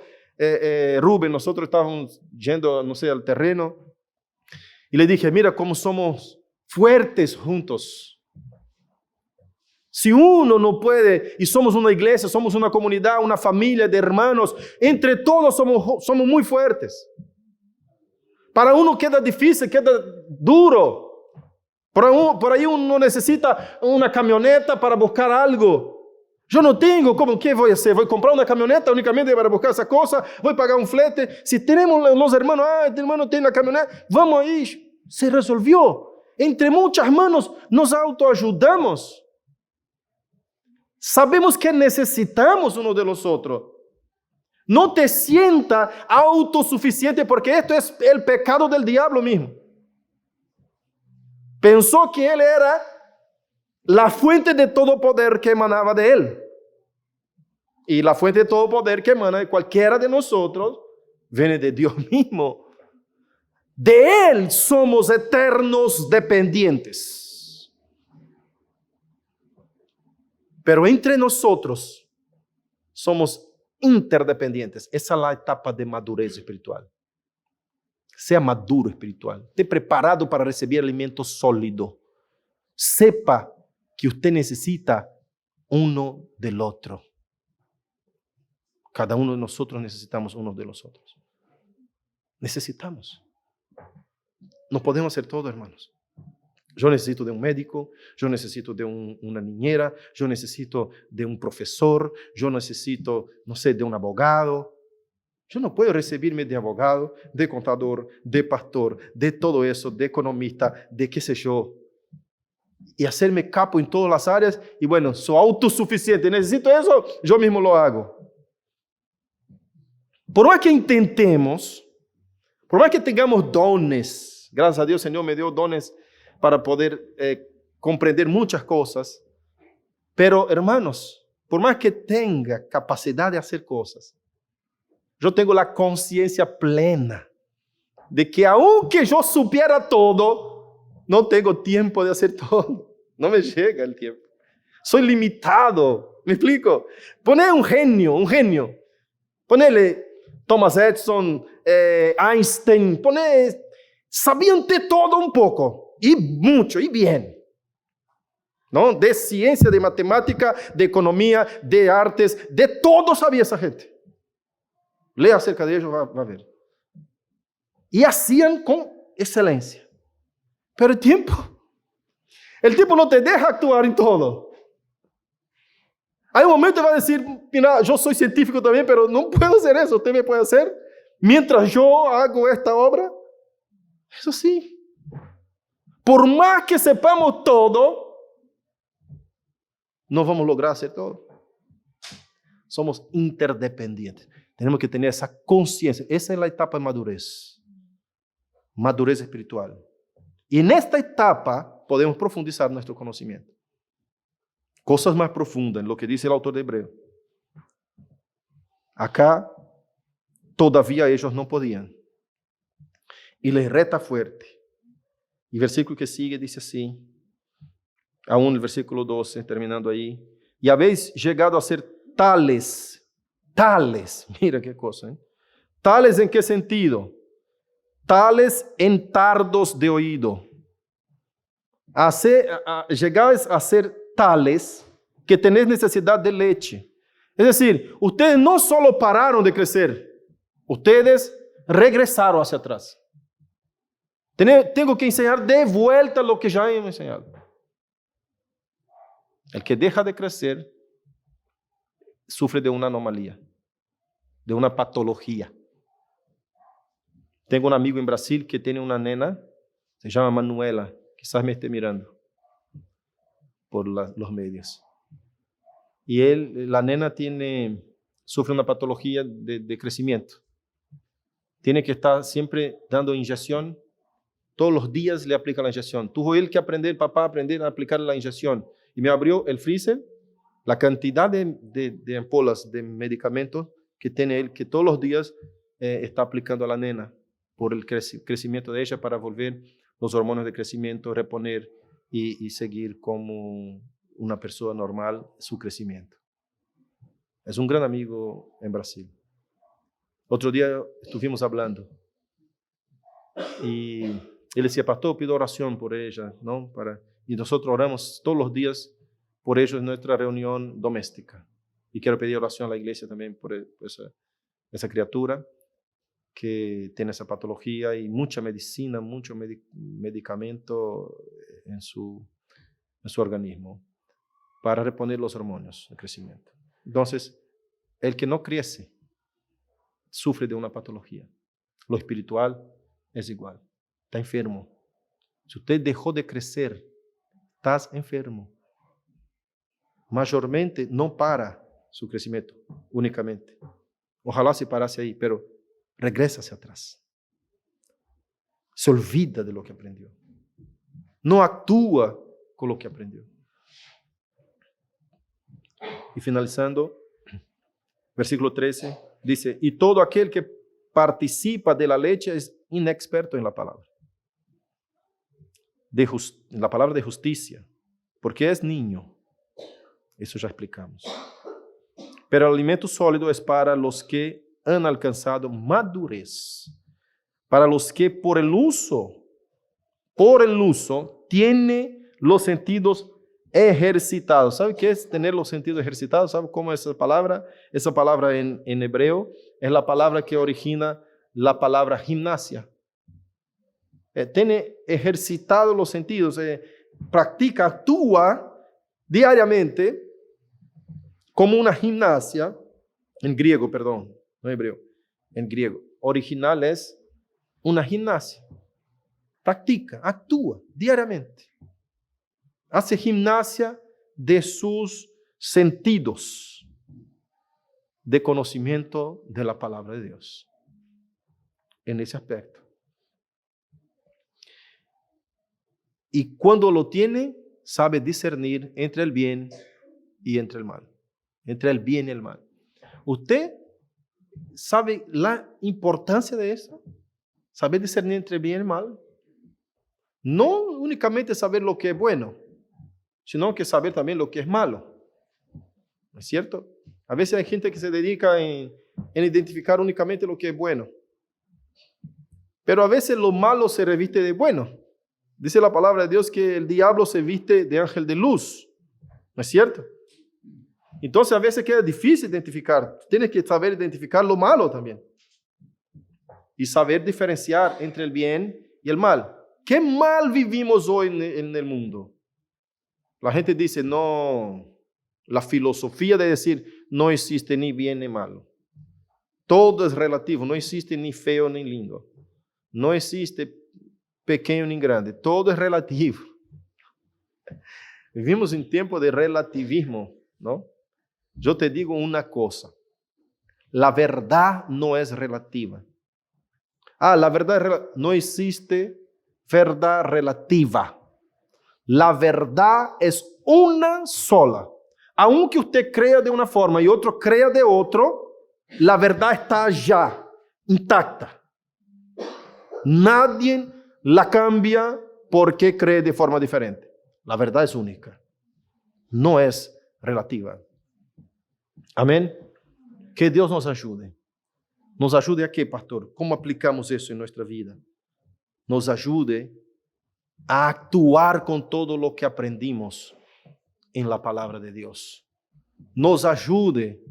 Rubén, nosotros estábamos yendo, no sé, al terreno, y le dije, mira cómo somos fuertes juntos. Si uno no puede, y somos una iglesia, somos una comunidad, una familia de hermanos, entre todos somos muy fuertes. Para uno queda difícil, queda duro. Por ahí uno necesita una camioneta para buscar algo. Yo no tengo, ¿qué voy a hacer? ¿Voy a comprar una camioneta únicamente para buscar esa cosa? ¿Voy a pagar un flete? Si tenemos los hermanos, este hermano tiene la camioneta, vamos ahí, se resolvió. Entre muchas manos nos autoayudamos. Sabemos que necesitamos uno de los otros. No te sienta autosuficiente, porque esto es el pecado del diablo mismo. Pensó que él era la fuente de todo poder que emanaba de él. Y la fuente de todo poder que emana de cualquiera de nosotros viene de Dios mismo. De él somos eternos dependientes. Pero entre nosotros somos interdependientes. Esa es la etapa de madurez espiritual. Sea maduro espiritual. Esté preparado para recibir alimento sólido. Sepa que usted necesita uno del otro. Cada uno de nosotros necesitamos uno de los otros. Necesitamos. No podemos hacer todo, hermanos. Yo necesito de un médico, yo necesito de una niñera, yo necesito de un profesor, yo necesito, no sé, de un abogado. Yo no puedo recibirme de abogado, de contador, de pastor, de todo eso, de economista, de qué sé yo. Y hacerme capo en todas las áreas y bueno, soy autosuficiente, necesito eso, yo mismo lo hago. Por más que intentemos, por más que tengamos dones, gracias a Dios, Señor me dio dones para poder comprender muchas cosas, pero hermanos, por más que tenga capacidad de hacer cosas, yo tengo la conciencia plena de que aunque yo supiera todo, no tengo tiempo de hacer todo. No me llega el tiempo. Soy limitado. ¿Me explico? Poner un genio. Ponele Thomas Edison, Einstein. Sabían de todo un poco. Y mucho, y bien. ¿No? De ciencia, de matemática, de economía, de artes, de todo sabía esa gente. Lea acerca de ellos, va a ver. Y hacían con excelencia. Pero el tiempo no te deja actuar en todo. Hay un momento que va a decir, mira, yo soy científico también, pero no puedo hacer eso. ¿Usted me puede hacer mientras yo hago esta obra? Eso sí. Por más que sepamos todo, no vamos a lograr hacer todo. Somos interdependientes. Tenemos que tener esa conciencia. Esa es la etapa de madurez. Madurez espiritual. Y en esta etapa podemos profundizar nuestro conocimiento. Cosas más profundas, en lo que dice el autor de Hebreo. Acá, todavía ellos no podían. Y les reta fuerte. Y el versículo que sigue dice así, aún el versículo 12, terminando ahí. Y habéis llegado a ser tales, mira qué cosa, ¿eh? ¿Tales en qué sentido? Tales en tardos de oído. Llegáis a ser tales que tenéis necesidad de leche. Es decir, ustedes no solo pararon de crecer, ustedes regresaron hacia atrás. Tengo que enseñar de vuelta lo que ya hemos enseñado. El que deja de crecer sufre de una anomalía, de una patología. Tengo un amigo en Brasil que tiene una nena, se llama Manuela, quizás me esté mirando por los medios. Y la nena sufre una patología de crecimiento. Tiene que estar siempre dando inyección. Todos los días le aplica la inyección. Tuvo él que aprender a aplicar la inyección. Y me abrió el freezer, la cantidad de ampolas de medicamentos que tiene él, que todos los días está aplicando a la nena por el crecimiento de ella, para volver los hormonas de crecimiento, reponer y seguir como una persona normal su crecimiento. Es un gran amigo en Brasil. Otro día estuvimos hablando y él decía, pastor, pido oración por ella, ¿no? Y nosotros oramos todos los días por ellos en nuestra reunión doméstica. Y quiero pedir oración a la iglesia también por esa criatura que tiene esa patología y mucha medicina, mucho medicamento en su organismo para reponer los hormonas de crecimiento. Entonces, el que no crece sufre de una patología. Lo espiritual es igual. Está enfermo. Si usted dejó de crecer, estás enfermo. Mayormente no para su crecimiento únicamente. Ojalá se parase ahí, pero regresa hacia atrás. Se olvida de lo que aprendió. No actúa con lo que aprendió. Y finalizando, versículo 13, dice, y todo aquel que participa de la leche es inexperto en la palabra. En la palabra de justicia, porque es niño. Eso ya explicamos. Pero el alimento sólido es para los que han alcanzado madurez, para los que por el uso, tiene los sentidos ejercitados. ¿Sabe qué es tener los sentidos ejercitados? ¿Sabe cómo es esa palabra? Esa palabra en hebreo es la palabra que origina la palabra gimnasia. Tiene ejercitados los sentidos, practica, actúa diariamente como una gimnasia, en griego, perdón, no hebreo, en griego. Original es una gimnasia. Practica, actúa diariamente. Hace gimnasia de sus sentidos de conocimiento de la palabra de Dios. En ese aspecto. Y cuando lo tiene, sabe discernir entre el bien y entre el mal. Entre el bien y el mal. ¿Usted sabe la importancia de eso? ¿Saber discernir entre el bien y el mal? No únicamente saber lo que es bueno, sino que saber también lo que es malo. ¿No es cierto? A veces hay gente que se dedica en identificar únicamente lo que es bueno. Pero a veces lo malo se reviste de bueno. Dice la palabra de Dios que el diablo se viste de ángel de luz. ¿No es cierto? Entonces a veces queda difícil identificar. Tienes que saber identificar lo malo también. Y saber diferenciar entre el bien y el mal. ¿Qué mal vivimos hoy en el mundo? La gente dice, no, la filosofía de decir, no existe ni bien ni malo. Todo es relativo, no existe ni feo ni lindo. No existe pequeño ni grande, todo es relativo. Vivimos en tiempo de relativismo, ¿no? Yo te digo una cosa, la verdad no es relativa. La verdad no existe verdad relativa. La verdad es una sola. Aunque usted crea de una forma y otro crea de otro, la verdad está allá, intacta. Nadie la cambia porque cree de forma diferente. La verdad es única. No es relativa. Amén. Que Dios nos ayude. ¿Nos ayude a qué, pastor? ¿Cómo aplicamos eso en nuestra vida? Nos ayude a actuar con todo lo que aprendimos en la palabra de Dios. Nos ayude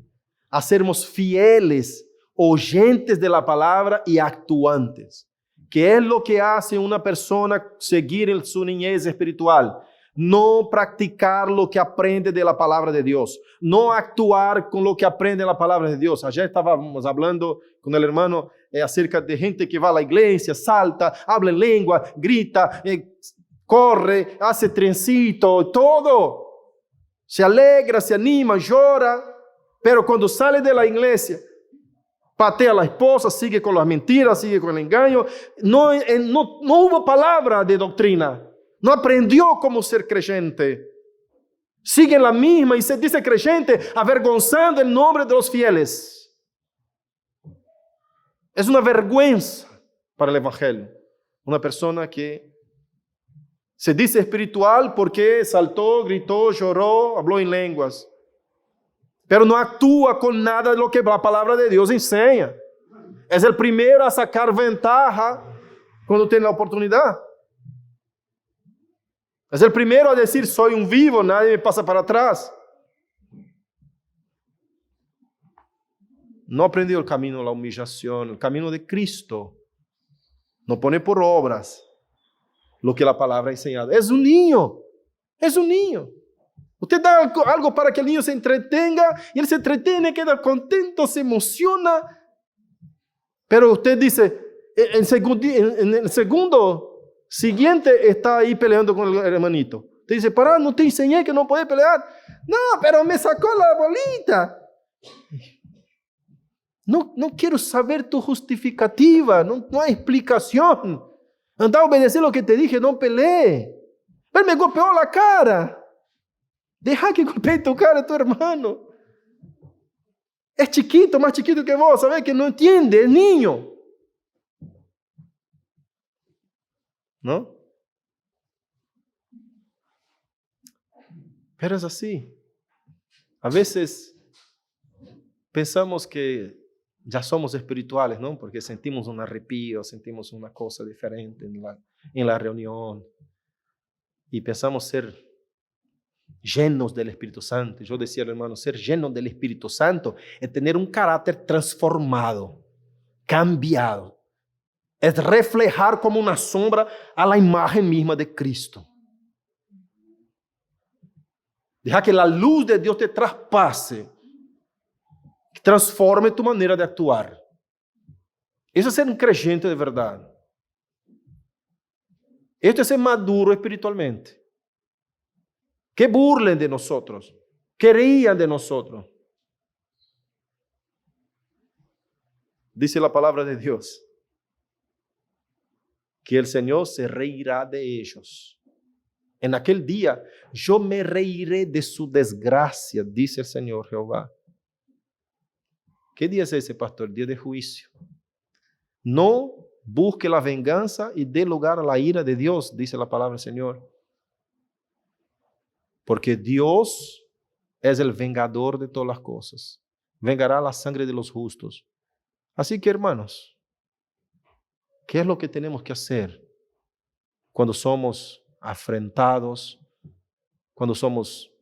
a sermos fieles, oyentes de la palabra y actuantes. ¿Qué es lo que hace una persona seguir en su niñez espiritual? no practicar lo que aprende de la palabra de Dios, no actuar con lo que aprende de la palabra de Dios. Ayer estábamos hablando con el hermano acerca de gente que va a la iglesia, salta, habla en lengua, grita, corre, hace trencito, todo. Se alegra, se anima, llora, pero cuando sale de la iglesia, patea a la esposa, sigue con las mentiras, sigue con el engaño. No hubo palabra de doctrina. No aprendió cómo ser creyente. Sigue en la misma y se dice creyente, avergonzando el nombre de los fieles. Es una vergüenza para el evangelio. Una persona que se dice espiritual porque saltó, gritó, lloró, habló en lenguas, pero no actúa con nada de lo que la palabra de Dios enseña. Es el primero a sacar ventaja cuando tiene la oportunidad. Es el primero a decir, soy un vivo, nadie me pasa para atrás. No aprendió el camino de la humillación, el camino de Cristo. No pone por obras lo que la palabra ha enseñado. Es un niño, es un niño. Usted da algo para que el niño se entretenga, y él se entretiene, queda contento, se emociona. Pero usted dice, en el segundo siguiente está ahí peleando con el hermanito. Te dice, pará, no te enseñé que no puedes pelear. No, pero me sacó la bolita. No quiero saber tu justificativa, no hay explicación. Anda a obedecer lo que te dije, no peleé. Él me golpeó la cara. Deja que golpee tu cara tu hermano. Es chiquito, más chiquito que vos, ¿sabes? Que no entiende, es niño. ¿No? Pero es así. A veces pensamos que ya somos espirituales, ¿no? Porque sentimos un arrepío, sentimos una cosa diferente en la reunión. Y pensamos ser llenos del Espíritu Santo. Yo decía al hermano, ser lleno del Espíritu Santo es tener un carácter transformado, cambiado. Es reflejar como una sombra a la imagen misma de Cristo. Deja que la luz de Dios te traspase, que transforme tu manera de actuar. Eso es ser un creyente de verdad. Esto es ser maduro espiritualmente. Que burlen de nosotros, que rían de nosotros. Dice la palabra de Dios que el Señor se reirá de ellos. En aquel día yo me reiré de su desgracia, dice el Señor Jehová. ¿Qué día es ese, pastor? Día de juicio. No busque la venganza y dé lugar a la ira de Dios, dice la palabra del Señor. Porque Dios es el vengador de todas las cosas. Vengará la sangre de los justos. Así que, hermanos, ¿qué es lo que tenemos que hacer cuando somos afrentados, cuando somos,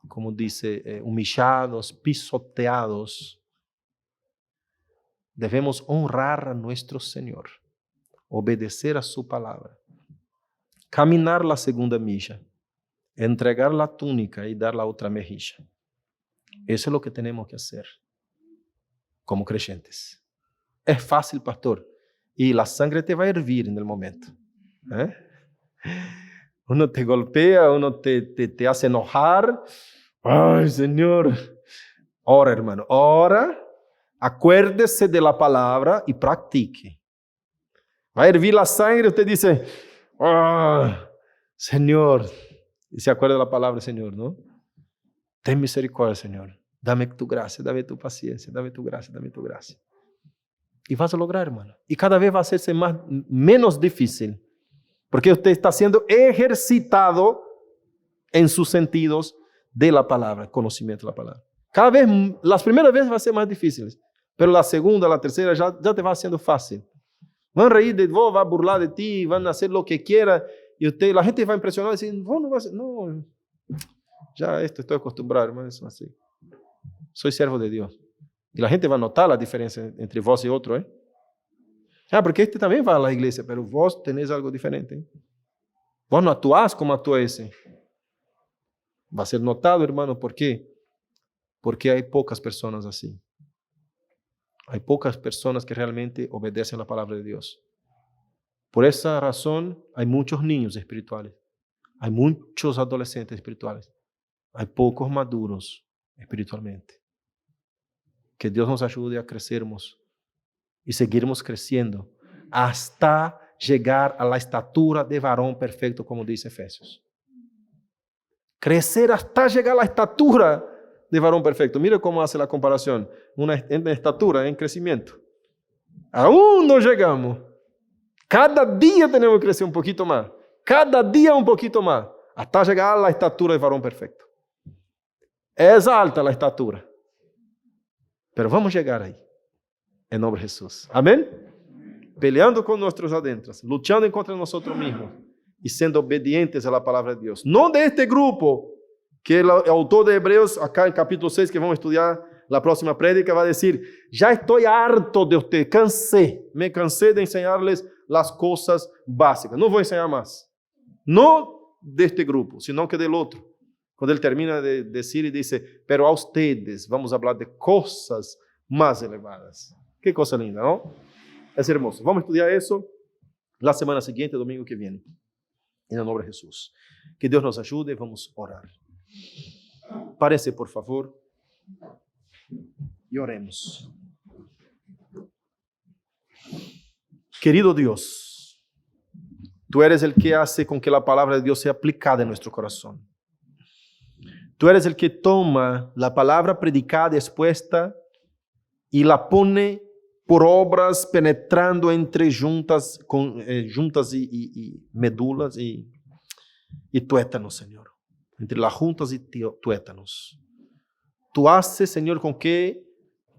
como dice, humillados, pisoteados? Debemos honrar a nuestro Señor, obedecer a su palabra, caminar la segunda milla, entregar la túnica y dar la otra mejilla. Eso es lo que tenemos que hacer como creyentes. Es fácil, pastor, y la sangre te va a hervir en el momento. Uno te golpea, uno te hace enojar. Ay, Señor. Ora, hermano, ora, acuérdese de la palabra y practique. Va a hervir la sangre, usted dice, Señor, y se acuerda de la palabra, Señor, ¿no? Ten misericordia, Señor. Dame tu gracia, dame tu paciencia, dame tu gracia, dame tu gracia. Y vas a lograr, hermano. Y cada vez va a hacerse menos difícil. Porque usted está siendo ejercitado en sus sentidos de la palabra, conocimiento de la palabra. Cada vez, las primeras veces va a ser más difíciles. Pero la segunda, la tercera, ya te va haciendo fácil. Van a reír de vos, van a burlar de ti, van a hacer lo que quieran. Y la gente va a impresionar y decir, vos no vas a hacer, no, ya estoy acostumbrado, hermano, eso así. Soy siervo de Dios. Y la gente va a notar la diferencia entre vos y otro, porque este también va a la iglesia, pero vos tenés algo diferente. Vos no actuás como actúa ese. Va a ser notado, hermano. ¿Por quê? Porque hay pocas personas así. Hay pocas personas que realmente obedecen la palabra de Dios. Por esa razón hay muchos niños espirituales. Hay muchos adolescentes espirituales. Hay pocos maduros espiritualmente. Que Dios nos ayude a crecermos y seguirmos creciendo hasta llegar a la estatura de varón perfecto, como dice Efesios. Crecer hasta llegar a la estatura de varón perfecto. Mira cómo hace la comparación. En estatura, en crecimiento. Aún no llegamos. Cada día tenemos que crecer un poquito más. Cada día un poquito más. Hasta llegar a la estatura de varón perfecto. Es alta la estatura. Pero vamos a llegar ahí. En nombre de Jesús. Amén. Peleando con nuestros adentros. Luchando en contra de nosotros mismos. Y siendo obedientes a la palabra de Dios. No de este grupo. Que el autor de Hebreos, acá en capítulo 6, que vamos a estudiar la próxima prédica, va a decir, ya estoy harto de usted, me cansé de enseñarles las cosas básicas, no voy a enseñar más. No de este grupo, sino que del otro. Cuando él termina de decir y dice, pero a ustedes vamos a hablar de cosas más elevadas. Qué cosa linda, ¿no? Es hermoso. Vamos a estudiar eso la semana siguiente, domingo que viene. En el nombre de Jesús. Que Dios nos ayude, vamos a orar. Párese, por favor, y oremos. Querido Dios, tú eres el que hace con que la palabra de Dios sea aplicada en nuestro corazón. Tú eres el que toma la palabra predicada, expuesta, y la pone por obras penetrando entre juntas y medulas y tuétanos, Señor. Entre las juntas y tuétanos. Tú haces, Señor, con que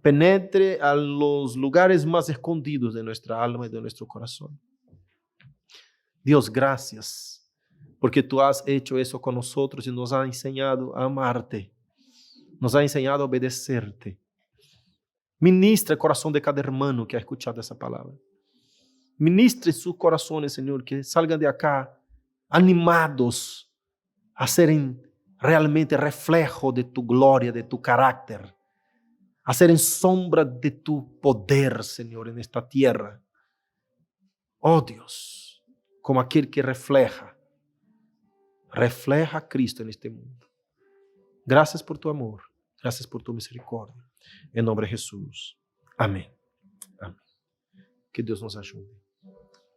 penetre a los lugares más escondidos de nuestra alma y de nuestro corazón. Dios, gracias, porque tú has hecho eso con nosotros y nos has enseñado a amarte, nos has enseñado a obedecerte. Ministra el corazón de cada hermano que ha escuchado esa palabra. Ministre sus corazones, Señor, que salgan de acá animados a ser realmente reflejo de tu gloria, de tu carácter, a ser en sombra de tu poder, Señor, en esta tierra. Oh Dios, como aquel que refleja a Cristo en este mundo. Gracias por tu amor, gracias por tu misericordia. En nombre de Jesús. Amén. Amén. Que Dios nos ayude.